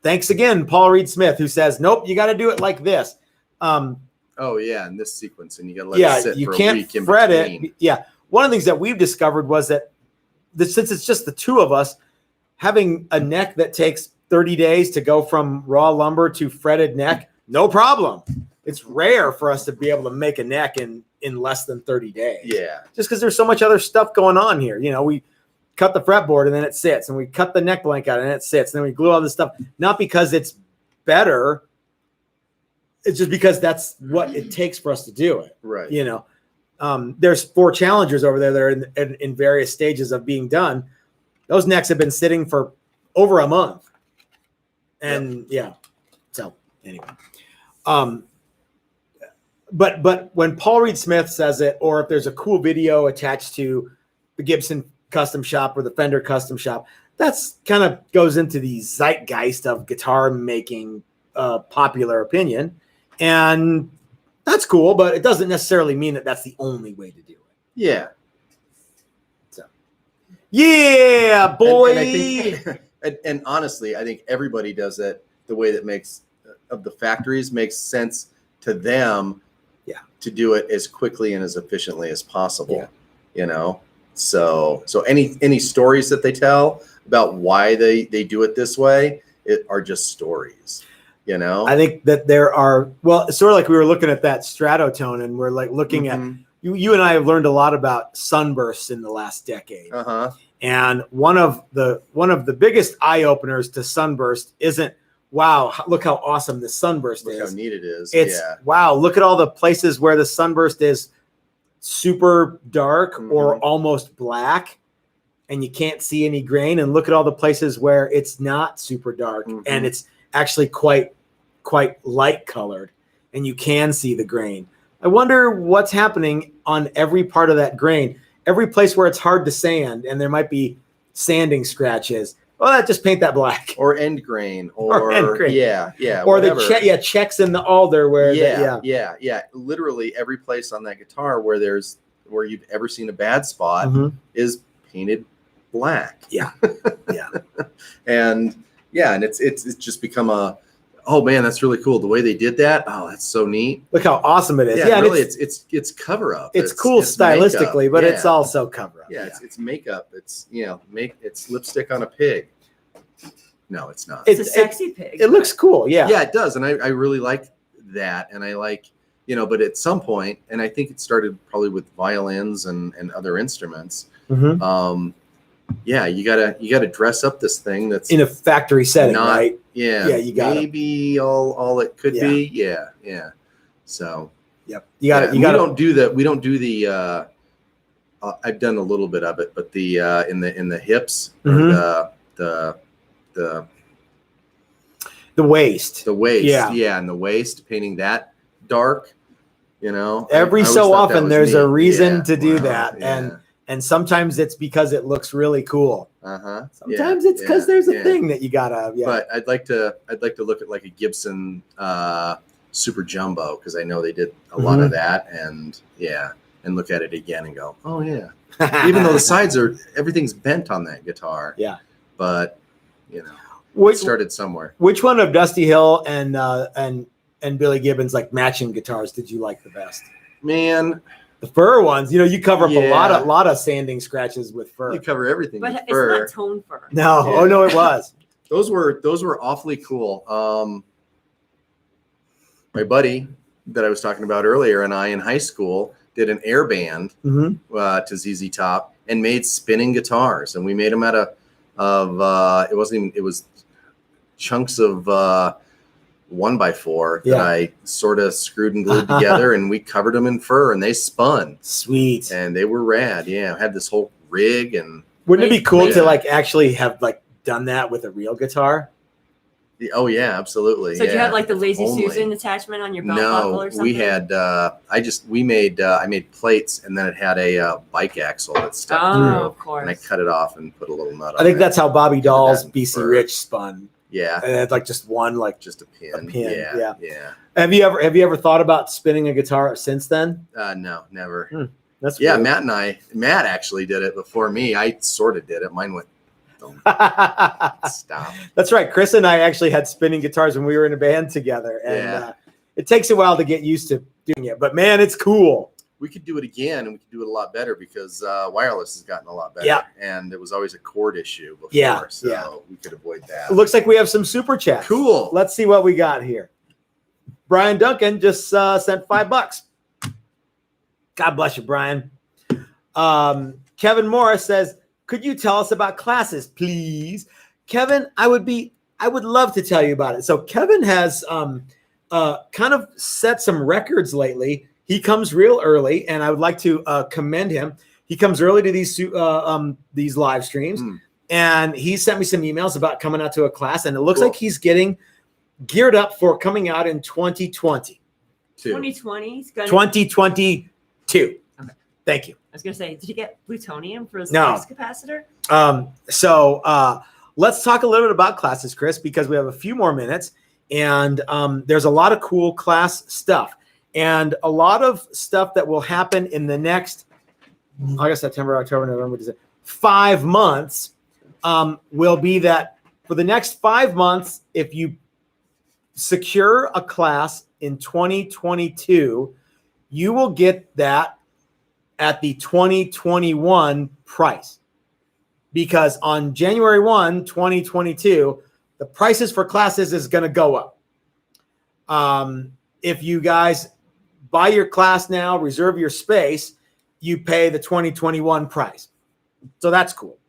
Thanks again, Paul Reed Smith, who says, nope, you got to do it like this. Oh yeah, in this sequence, and you got to let it sit you for can't a week in fret between. it. Yeah, one of the things that we've discovered was that since it's just the two of us, having a neck that takes 30 days to go from raw lumber to fretted neck, no problem. It's rare for us to be able to make a neck in less than 30 days. Yeah, just because there's so much other stuff going on here. We cut the fretboard and then it sits, and we cut the neck blank out and it sits, and then we glue all this stuff. Not because it's better. It's just because that's what it takes for us to do it. right. There's 4 challengers over there that are in various stages of being done. Those necks have been sitting for over a month. And so anyway. But when Paul Reed Smith says it, or if there's a cool video attached to the Gibson Custom Shop or the Fender Custom Shop, that's kind of goes into the zeitgeist of guitar making popular opinion. And that's cool, but it doesn't necessarily mean that that's the only way to do it. Yeah. So, yeah, boy. And I think, and honestly, I think everybody does it the way that makes of the factories makes sense to them. Yeah. To do it as quickly and as efficiently as possible. So any stories that they tell about why they do it this way are just stories. I think that there are, it's sort of like we were looking at that Stratotone, and we're like looking at, you and I have learned a lot about sunbursts in the last decade. Uh-huh. And one of the biggest eye openers to sunburst isn't, wow, look how awesome this sunburst is. Look how neat it is. It's, wow, look at all the places where the sunburst is super dark or almost black and you can't see any grain. And look at all the places where it's not super dark and it's actually quite light colored and you can see the grain. I wonder what's happening on every part of that grain. every place where it's hard to sand and there might be sanding scratches. Well, just paint that black. Or end grain, or end grain. Yeah. Or whatever. the checks in the alder where Yeah. Literally every place on that guitar where you've ever seen a bad spot is painted black. Yeah. And it's just become oh man, that's really cool. The way they did that, oh, that's so neat. Look how awesome it is. Yeah, really, it's cover up. It's cool stylistically, makeup. but it's also cover up. Yeah, it's makeup. It's it's lipstick on a pig. No, it's not. It's a sexy pig. It looks cool. Yeah. Yeah, it does, and I really like that, and I like but at some point, and I think it started probably with violins and other instruments. Yeah, you gotta dress up this thing that's in a factory setting, right? Yeah, you got maybe all it could be. Yeah. So yep, you got it. We don't do that. We don't do the. I've done a little bit of it, but the in the hips or the waist. Yeah, and the waist, painting that dark. Every so often there's a reason to do that, yeah. and sometimes it's because it looks really cool. Sometimes it's because there's a thing that you gotta. Yeah. But I'd like to look at like a Gibson Super Jumbo, because I know they did a lot of that, and look at it again and go, oh yeah. Even though the sides everything's bent on that guitar. Yeah. But it started somewhere. Which one of Dusty Hill and Billy Gibbons like matching guitars did you like the best? Man, the fur ones. You cover up a lot of sanding scratches with fur. You cover everything with it's fur. not tone fur. No, Yeah. Oh no, it was. Those were awfully cool. My buddy that I was talking about earlier and I in high school did an air band to ZZ Top and made spinning guitars, and we made them out of it was chunks of 1x4 that I sort of screwed and glued together, and we covered them in fur, and they spun. Sweet. And they were rad. Yeah, I had this whole rig, and wouldn't it be cool to like actually have like done that with a real guitar? Oh yeah, absolutely. So did you have like the Lazy Susan attachment on your belt buckle or something? We had I made plates, and then it had a bike axle that stuck through. Of course. And I cut it off and put a little nut on it. I think that's how Bobby Dahl's BC Rich spun. Yeah. And it's like just one, like just a pin. Yeah. Yeah. Have you ever thought about spinning a guitar since then? No, never. That's weird. weird. Matt actually did it before me. I sort of did it. Mine went stop. That's right. Chris and I actually had spinning guitars when we were in a band together, and it takes a while to get used to doing it. But man, it's cool. We could do it again, and we could do it a lot better because wireless has gotten a lot better. Yeah. And it was always a cord issue before, so we could avoid that. It looks like we have some super chats. Cool. Let's see what we got here. Brian Duncan just sent $5. God bless you, Brian. Kevin Morris says, could you tell us about classes, please? Kevin, I would love to tell you about it. So Kevin has kind of set some records lately. He comes real early, and I would like to commend him. He comes early to these live streams, and he sent me some emails about coming out to a class, and it looks like he's getting geared up for coming out in 2020. 2020? 2022. Okay. Thank you. I was going to say, did you get plutonium for his No. flux capacitor? So let's talk a little bit about classes, Chris, because we have a few more minutes, and there's a lot of cool class stuff. And a lot of stuff that will happen in the next August, September, October, November, December, 5 months will be that for the next 5 months, if you secure a class in 2022, you will get that at the 2021 price. Because on January 1, 2022, the prices for classes is going to go up. If you guys buy your class now, reserve your space, you pay the 2021 price. So that's cool.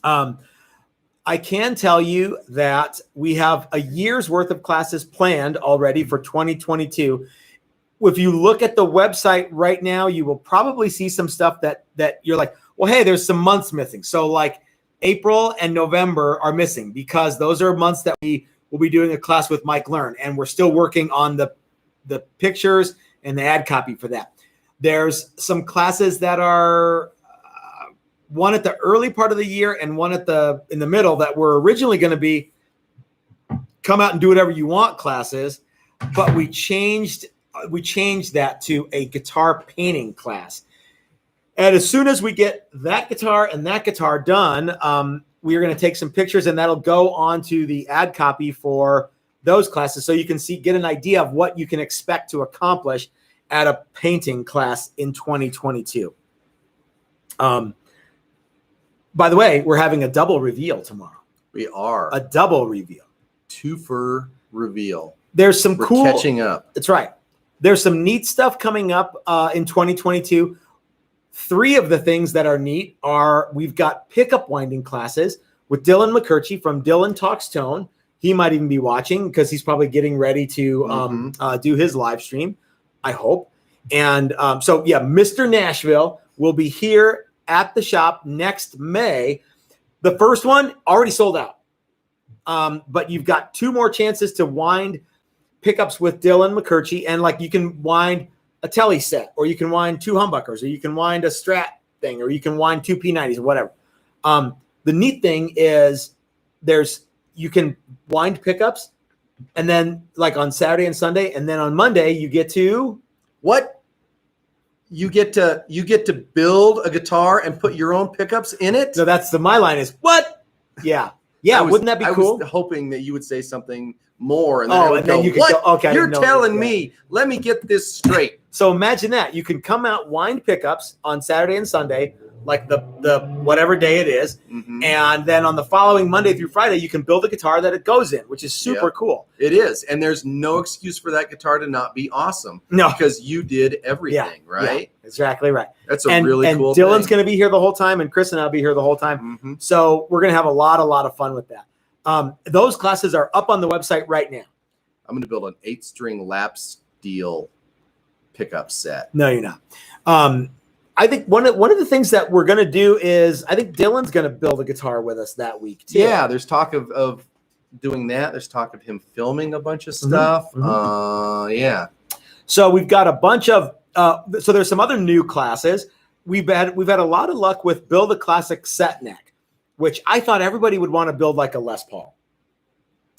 I can tell you that we have a year's worth of classes planned already for 2022. If you look at the website right now, you will probably see some stuff that you're like, well, hey, there's some months missing. So like April and November are missing because those are months that we will be doing a class with Mike Learn, and we're still working on the pictures and the ad copy for that. There's some classes that are one at the early part of the year and one in the middle that were originally going to be come out and do whatever you want classes, but we changed that to a guitar painting class. And as soon as we get that guitar and that guitar done, we are going to take some pictures, and that'll go onto the ad copy for those classes, so you can get an idea of what you can expect to accomplish at a painting class in 2022. By the way, we're having a double reveal tomorrow. We are a double reveal, twofer reveal. There's some cool catching up. That's right. There's some neat stuff coming up in 2022. 3 of the things that are neat are we've got pickup winding classes with Dylan McCurchie from Dylan Talks Tone. He might even be watching because he's probably getting ready to do his live stream, I hope. And so, yeah, Mr. Nashville will be here at the shop next May. The first one already sold out. But you've got 2 more chances to wind pickups with Dylan McCurchie. And like you can wind a Telly set, or you can wind 2 humbuckers, or you can wind a Strat thing, or you can wind 2 P90s or whatever. The neat thing is you can wind pickups, and then like on Saturday and Sunday, and then on Monday you get to what? You get to build a guitar and put your own pickups in it? So that's my line is what? Yeah. Wouldn't that be cool? I was hoping that you would say something more, and then you could what? Go, okay, You're telling me? Let me get this straight. So imagine that you can come out, wind pickups on Saturday and Sunday, like the whatever day it is, and then on the following Monday through Friday, you can build a guitar that it goes in, which is super cool. It is, and there's no excuse for that guitar to not be awesome. No, because you did everything right. Yeah, exactly right. That's a really cool thing. And Dylan's thing. going to be here the whole time, and Chris and I'll be here the whole time. So we're going to have a lot of fun with that. Those classes are up on the website right now. I'm going to build an 8-string lap steel pickup set. No, you're not. I think one of the things that we're going to do is I think Dylan's going to build a guitar with us that week too. Yeah, there's talk of doing that. There's talk of him filming a bunch of stuff. Yeah. So we've got a bunch of so there's some other new classes. We've had a lot of luck with Build a Classic Set Neck, which I thought everybody would want to build like a Les Paul.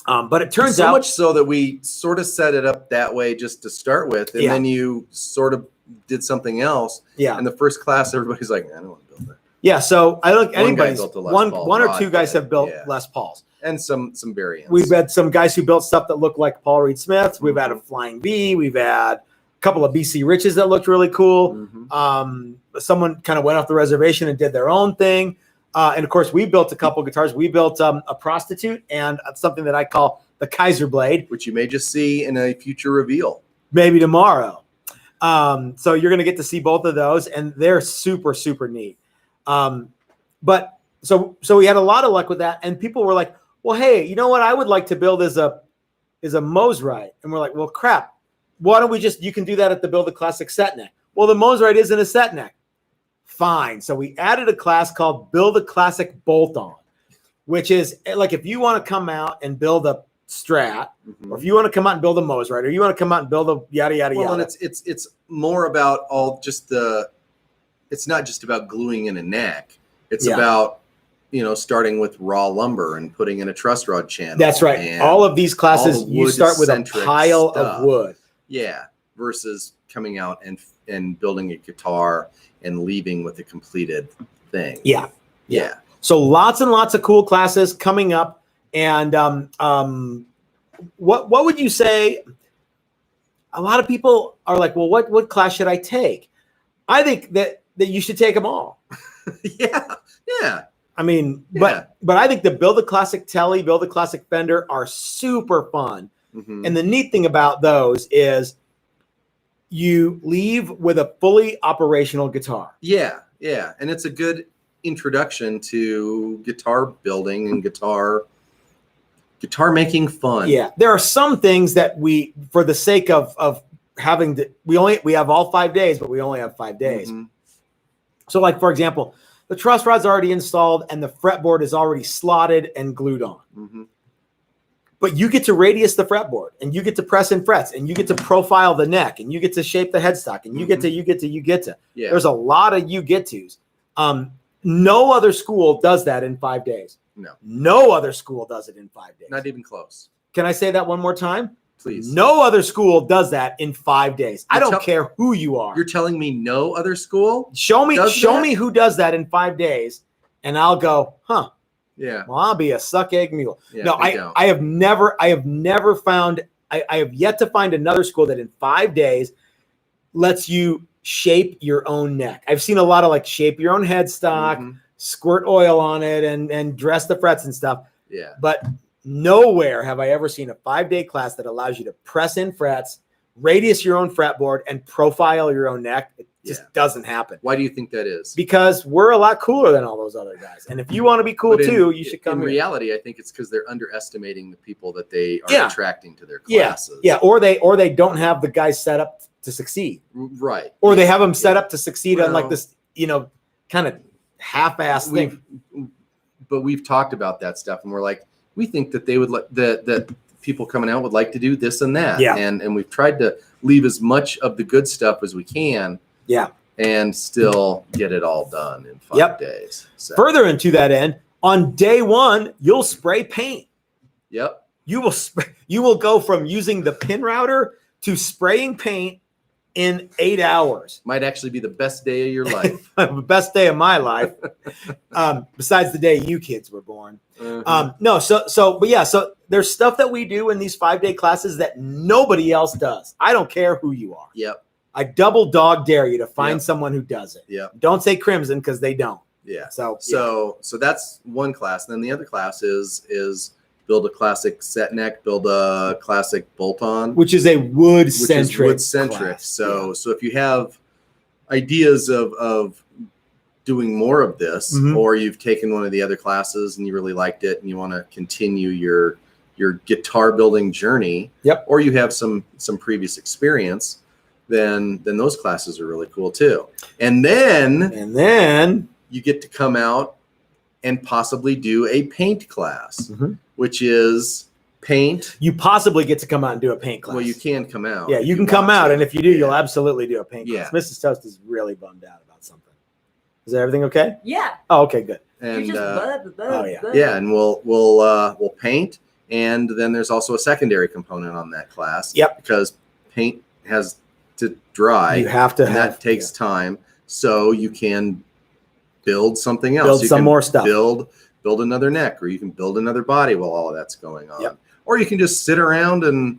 But it turns out so much so that we sort of set it up that way just to start with, and then you sort of did something else. Yeah. In the first class, everybody's like, I don't want to build that. Yeah. So I look anybody's one or two guys have built Les Pauls. And some variants. We've had some guys who built stuff that looked like Paul Reed Smith. We've had a Flying V. We've had a couple of BC Riches that looked really cool. Someone kind of went off the reservation and did their own thing. And of course, we built a couple guitars. We built a Prostitute and something that I call the Kaiser Blade, which you may just see in a future reveal, maybe tomorrow. So you're going to get to see both of those, and they're super, super neat. But so we had a lot of luck with that, and people were like, "Well, hey, you know what? I would like to build is a Mosrite," and we're like, "Well, crap. Why don't we you can do that at the Build a Classic Set Neck?" Well, the Mosrite isn't a set neck. Fine. So we added a class called Build a Classic Bolt-On, which is like if you want to come out and build a Strat, or if you want to come out and build a Mosrite, or you want to come out and build a yada yada yada. Well, and it's more about it's not just about gluing in a neck. It's about starting with raw lumber and putting in a truss rod channel. That's right. All of these classes, you start with a pile of wood. Yeah. Versus coming out and building a guitar and leaving with a completed thing. Yeah. So lots and lots of cool classes coming up. And what would you say? A lot of people are like, well, what class should I take? I think that you should take them all. Yeah. I mean, but I think the Build a Classic Telly, Build a Classic Fender are super fun. And the neat thing about those is you leave with a fully operational guitar. Yeah. And it's a good introduction to guitar building and guitar making fun. Yeah. There are some things that we, for the sake of having to, we have all 5 days, but we only have 5 days. So like, for example, the truss rod's already installed and the fretboard is already slotted and glued on. But you get to radius the fretboard, and you get to press in frets, and you get to profile the neck, and you get to shape the headstock, and you get to. Yeah. There's a lot of you get tos. No other school does that in 5 days. No other school does it in 5 days. Not even close. Can I say that one more time? Please. No other school does that in 5 days. I don't care who you are. You're telling me no other school? Show me who does that in 5 days, and I'll go, huh? Yeah. Well, I'll be a suck egg mule. Yeah, no, I have never found. I have yet to find another school that in 5 days lets you shape your own neck. I've seen a lot of like shape your own headstock, squirt oil on it, and dress the frets and stuff. Yeah. But nowhere have I ever seen a 5-day class that allows you to press in frets, radius your own fretboard, and profile your own neck. It just doesn't happen. Why do you think that is? Because we're a lot cooler than all those other guys. And if you want to be cool too, you should come in here. reality, I think it's because they're underestimating the people that they are attracting to their classes. Yeah. Or they don't have the guys set up to succeed. Right. Or they have them set up to succeed on like this, kind of half-ass thing. But we've talked about that stuff, and we're like, we think that they would like that people coming out would like to do this and that. Yeah. And we've tried to leave as much of the good stuff as we can. Yeah. And still get it all done in 5 days. So. Further into that end, on day 1, you'll spray paint. Yep. You will go from using the pin router to spraying paint in 8 hours. Might actually be the best day of your life. The best day of my life. Besides the day you kids were born. So there's stuff that we do in these 5-day classes that nobody else does. I don't care who you are. Yep. I double dog dare you to find someone who does it. Yeah. Don't say Crimson because they don't. Yeah. So that's one class. And then the other class is build a classic set neck, build a classic bolt-on, which is a wood-centric. Class. So if you have ideas of doing more of this, or you've taken one of the other classes and you really liked it and you want to continue your guitar building journey, or you have some previous experience, then those classes are really cool too. And then you get to come out and possibly do a paint class, which is paint. You possibly get to come out and do a paint class. Well, you can come out. Yeah, you can come out, and if you do, you'll absolutely do a paint class. Mrs. Toast is really bummed out about something. Is everything okay? Yeah. Oh, okay, good. And and we'll paint, and then there's also a secondary component on that class. Yep. Because paint has to dry. You have to. And that takes time, so you can build something else. Build some more stuff. Build another neck, or you can build another body while all of that's going on. Or you can just sit around and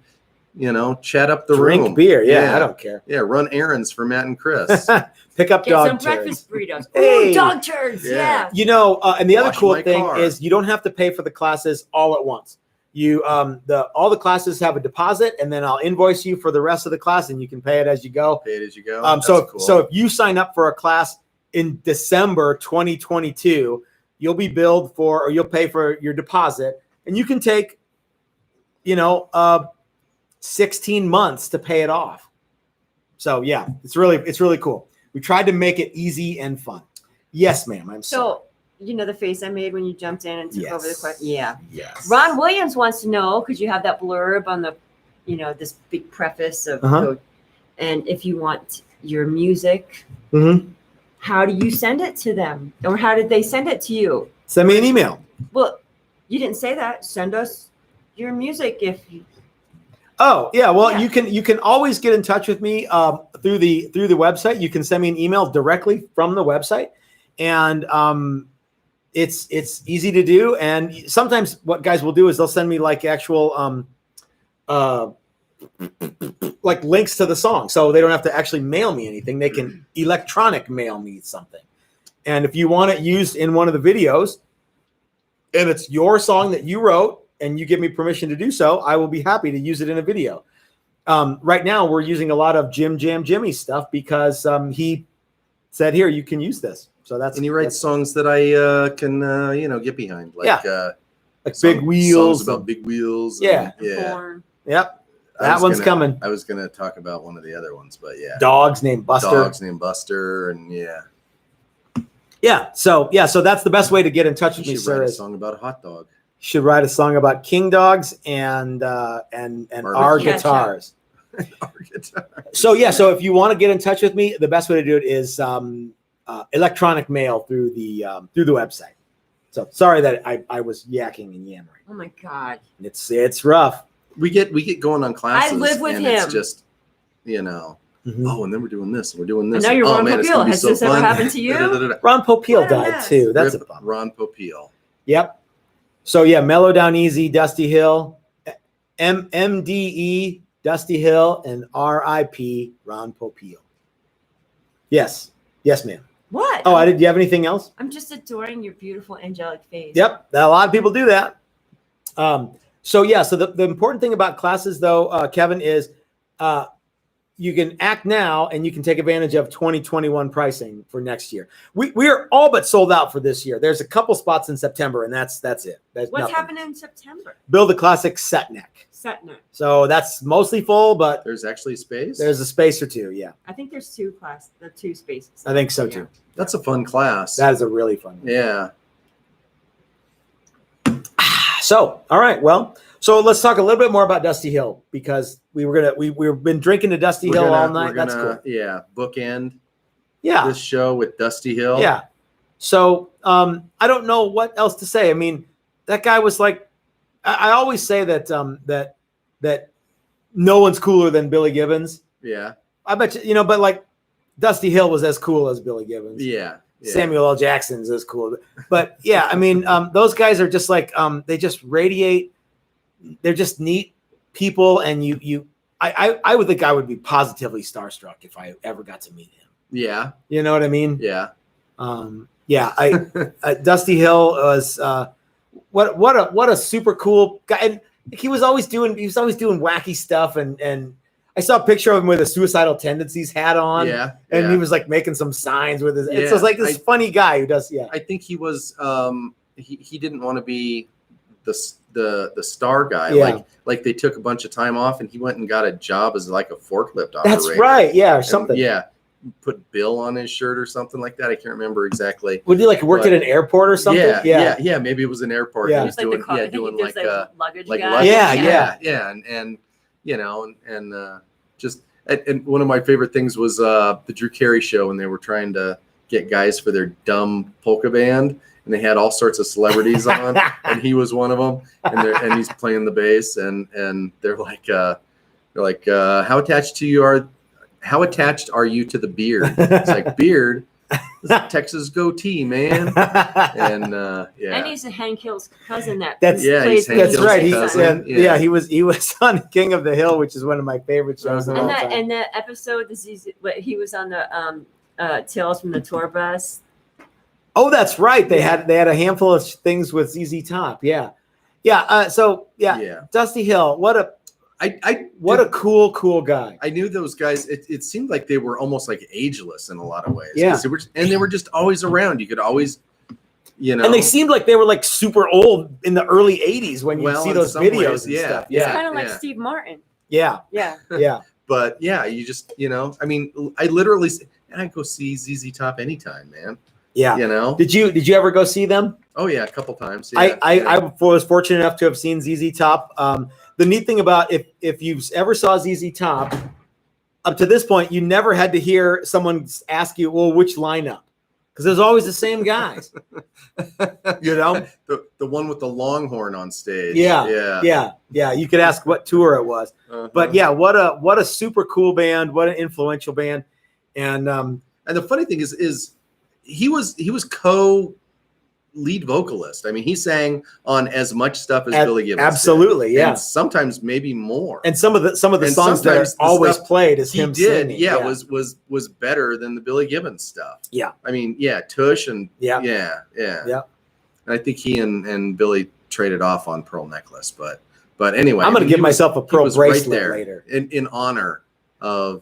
chat up the room. Drink beer. Yeah, I don't care. Yeah, run errands for Matt and Chris. Pick up Get dog some turds. breakfast burritos. Hey. Ooh, dog turds. Yeah. And the other Wash cool my thing car. is you don't have to pay for the classes all at once. You all the classes have a deposit, and then I'll invoice you for the rest of the class, and you can pay it as you go. Pay it as you go. So if you sign up for a class in December 2022, you'll be billed for, or you'll pay for your deposit, and you can take 16 months to pay it off. So yeah, it's really cool. We tried to make it easy and fun. Yes, ma'am. I'm sorry. So the face I made when you jumped in and took over the question. Yeah. Yes. Ron Williams wants to know, could you have that blurb on the, this big preface of, and if you want your music, how do you send it to them, or how did they send it to you? Send me an email. Well, you didn't say that. Send us your music if you. Oh yeah, well you can always get in touch with me through the website. You can send me an email directly from the website, and it's easy to do. And sometimes what guys will do is they'll send me like actual like links to the song, so they don't have to actually mail me anything. They can electronic mail me something. And if you want it used in one of the videos, and it's your song that you wrote, and you give me permission to do so, I will be happy to use it in a video. Right now, we're using a lot of Jim Jam Jimmy stuff because he said, "Here, you can use this." So and he writes songs that I can get behind, like like Big Wheels, songs about big wheels. Yeah. Yep. That one's coming. I was gonna talk about one of the other ones, but Dawgs named Buster. And So that's the best way to get in touch with me, sir. Write a song about a hot dog. Should write a song about King Dogs and our guitars. Our guitars. So if you want to get in touch with me, the best way to do it is electronic mail through the website. So sorry that I was yakking and yammering. Oh my God. It's rough. We get going on classes. I live with and him. It's just, oh, and then we're doing this, and we're doing this. I know you're oh, Ron man, it's Popeil. gonna be Has so this ever fun. happened to you? Ron Popeil What a died mess. too. That's a Rip bummer. Ron Popeil. Yep. So yeah, Mellow Down Easy, Dusty Hill, MDE, Dusty Hill, and RIP, Ron Popeil. Yes, ma'am. What? Oh, do you have anything else? I'm just adoring your beautiful angelic face. Yep, a lot of people do that. So the important thing about classes, though, Kevin, is you can act now and you can take advantage of 2021 pricing for next year. We are all but sold out for this year. There's a couple spots in September, and that's it. There's What's nothing. happening in September? Build a Classic set neck. Setner. So that's mostly full, but There's actually space. there's a space or two. Yeah, I think there's two spaces. I think so Yeah. too. That's a fun class. That is a really fun one. Yeah. So, all right. Well, so let's talk a little bit more about Dusty Hill because we've been drinking to Dusty Hill all night. That's cool. Yeah, bookend Yeah. this show with Dusty Hill. Yeah. So I don't know what else to say. I mean, that guy was like, I always say that that no one's cooler than Billy Gibbons. Yeah. I bet you, but like Dusty Hill was as cool as Billy Gibbons. Yeah. Yeah. Samuel L. Jackson's as cool. But yeah, I mean, those guys are just like, they just radiate. They're just neat people. And I would think I would be positively starstruck if I ever got to meet him. Yeah. You know what I mean? Yeah. Dusty Hill was what a super cool guy, and he was always doing wacky stuff, and I saw a picture of him with a Suicidal Tendencies hat on, and he was like making some signs with his. It's just like this funny guy who does. Yeah, I think he was. He didn't want to be the star guy. Yeah. Like they took a bunch of time off, and he went and got a job as like a forklift operator. That's right. Yeah, or something. And, put Bill on his shirt or something like that. I can't remember exactly. Would he like work at an airport or something? Yeah. Maybe it was an airport. Yeah. He was doing luggage like guy. Yeah. And just and one of my favorite things was the Drew Carey show when they were trying to get guys for their dumb polka band, and they had all sorts of celebrities on, and he was one of them, and he's playing the bass, and they're like how attached are you to the beard? It's like, beard. This is a Texas goatee, man. And And he's Hank Hill's cousin. That's right. He was on King of the Hill, which is one of my favorite shows. And that episode, he was on the Tales from the Tour Bus. Oh, that's right. They had a handful of things with ZZ Top. Yeah. Dusty Hill. What a cool guy. I knew those guys. It seemed like they were almost like ageless in a lot of ways. Yeah. They were just always around. You could always, And they seemed like they were like super old in the early 80s when you see those videos and stuff. It's kind of like Steve Martin. Yeah. But you just, I mean, I literally, and I go see ZZ Top anytime, man. Yeah. Did you ever go see them? Oh yeah, a couple times. Yeah. I was fortunate enough to have seen ZZ Top. The neat thing about if you ever saw ZZ Top, up to this point, you never had to hear someone ask you, well, which lineup? Because there's always the same guys. The one with the longhorn on stage. Yeah. You could ask what tour it was. But yeah, what a super cool band, what an influential band. And the funny thing is he was co-lead vocalist. I mean, he sang on as much stuff as Billy Gibbons. Absolutely, did. yeah. And sometimes maybe more. And some of the songs that are always played is him singing. Was better than the Billy Gibbons stuff. Yeah. I mean, Tush and yeah. And I think he and Billy traded off on Pearl Necklace, but anyway, I'm going to give myself a pearl bracelet right later in honor of.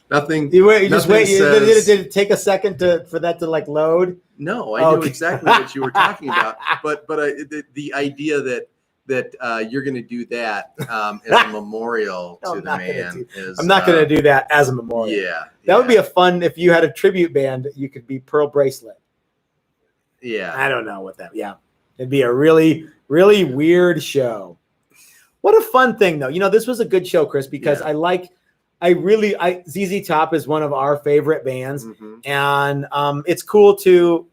Nothing. You just wait. Did it take a second for that to like load? No, I knew exactly what you were talking about. But the idea that you're going to do that as a memorial to the man is. I'm not going to do that as a memorial. Yeah, that would be a fun if you had a tribute band. You could be Pearl Bracelet. Yeah, I don't know what that. Yeah, it'd be a really weird show. What a fun thing though. This was a good show, Chris, because I like. ZZ Top is one of our favorite bands, Mm-hmm. and it's cool to.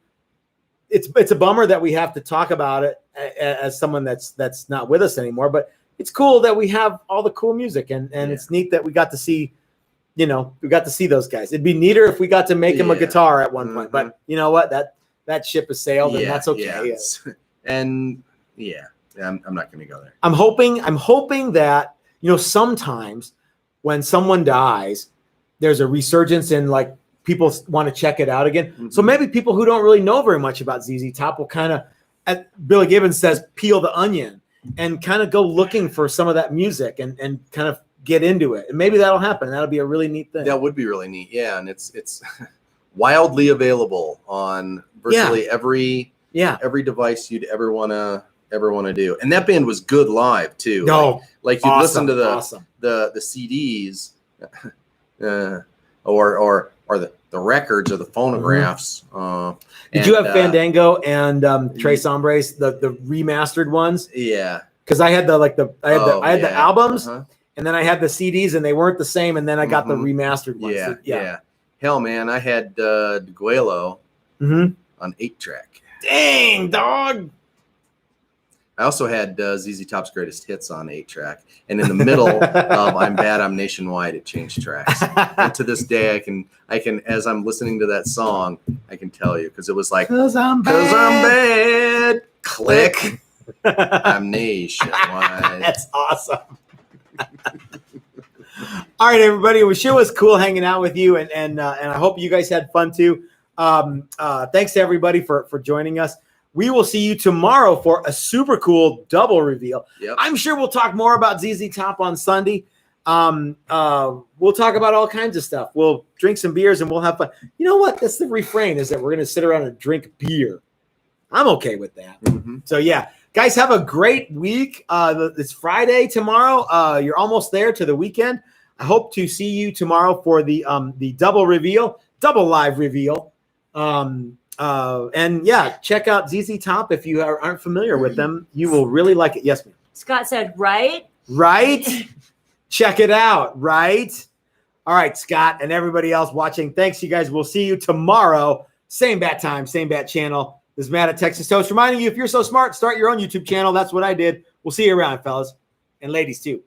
It's a bummer that we have to talk about it as someone that's not with us anymore, but it's cool that we have all the cool music, and it's neat that we got to see, we got to see those guys. It'd be neater if we got to make him a guitar at one point, but you know what? That ship has sailed, and that's okay. Yeah. And I'm not going to go there. I'm hoping that, sometimes when someone dies, there's a resurgence in like people want to check it out again. Mm-hmm. So maybe people who don't really know very much about ZZ Top will kind of, as Billy Gibbons says, peel the onion and kind of go looking for some of that music and kind of get into it. And maybe that'll happen. That'll be a really neat thing. That would be really neat. Yeah. And it's wildly available on virtually every device you'd ever want to do. And that band was good live too. No, like you listen to the CDs or the records or the phonographs. Did you have Fandango and Tres Hombres, the remastered ones? Yeah. Because I had the albums, uh-huh. and then I had the CDs, and they weren't the same. And then I got the remastered ones. Yeah. Hell, man, I had Duguelo on 8-track. Dang, dog. I also had ZZ Top's Greatest Hits on 8-track, and in the middle of I'm Bad, I'm Nationwide, it changed tracks. And to this day, I can, as I'm listening to that song, I can tell you because it was like, "'Cause I'm bad." Click. I'm Nationwide. That's awesome. All right, everybody. Well, sure was cool hanging out with you, and I hope you guys had fun too. Thanks to everybody for joining us. We will see you tomorrow for a super cool double reveal. Yep. I'm sure we'll talk more about ZZ Top on Sunday. We'll talk about all kinds of stuff. We'll drink some beers and we'll have fun. You know what? That's the refrain, is that we're going to sit around and drink beer. I'm okay with that. Mm-hmm. So yeah, guys, have a great week. It's Friday tomorrow. You're almost there to the weekend. I hope to see you tomorrow for the double live reveal. And yeah, check out ZZ Top if you aren't familiar with them. You will really like it. Yes, ma'am. Scott said, right? Check it out. Right. All right, Scott and everybody else watching. Thanks, you guys. We'll see you tomorrow. Same bat time, same bat channel. This is Matt at Texas Toast reminding you, if you're so smart, start your own YouTube channel. That's what I did. We'll see you around, fellas and ladies too.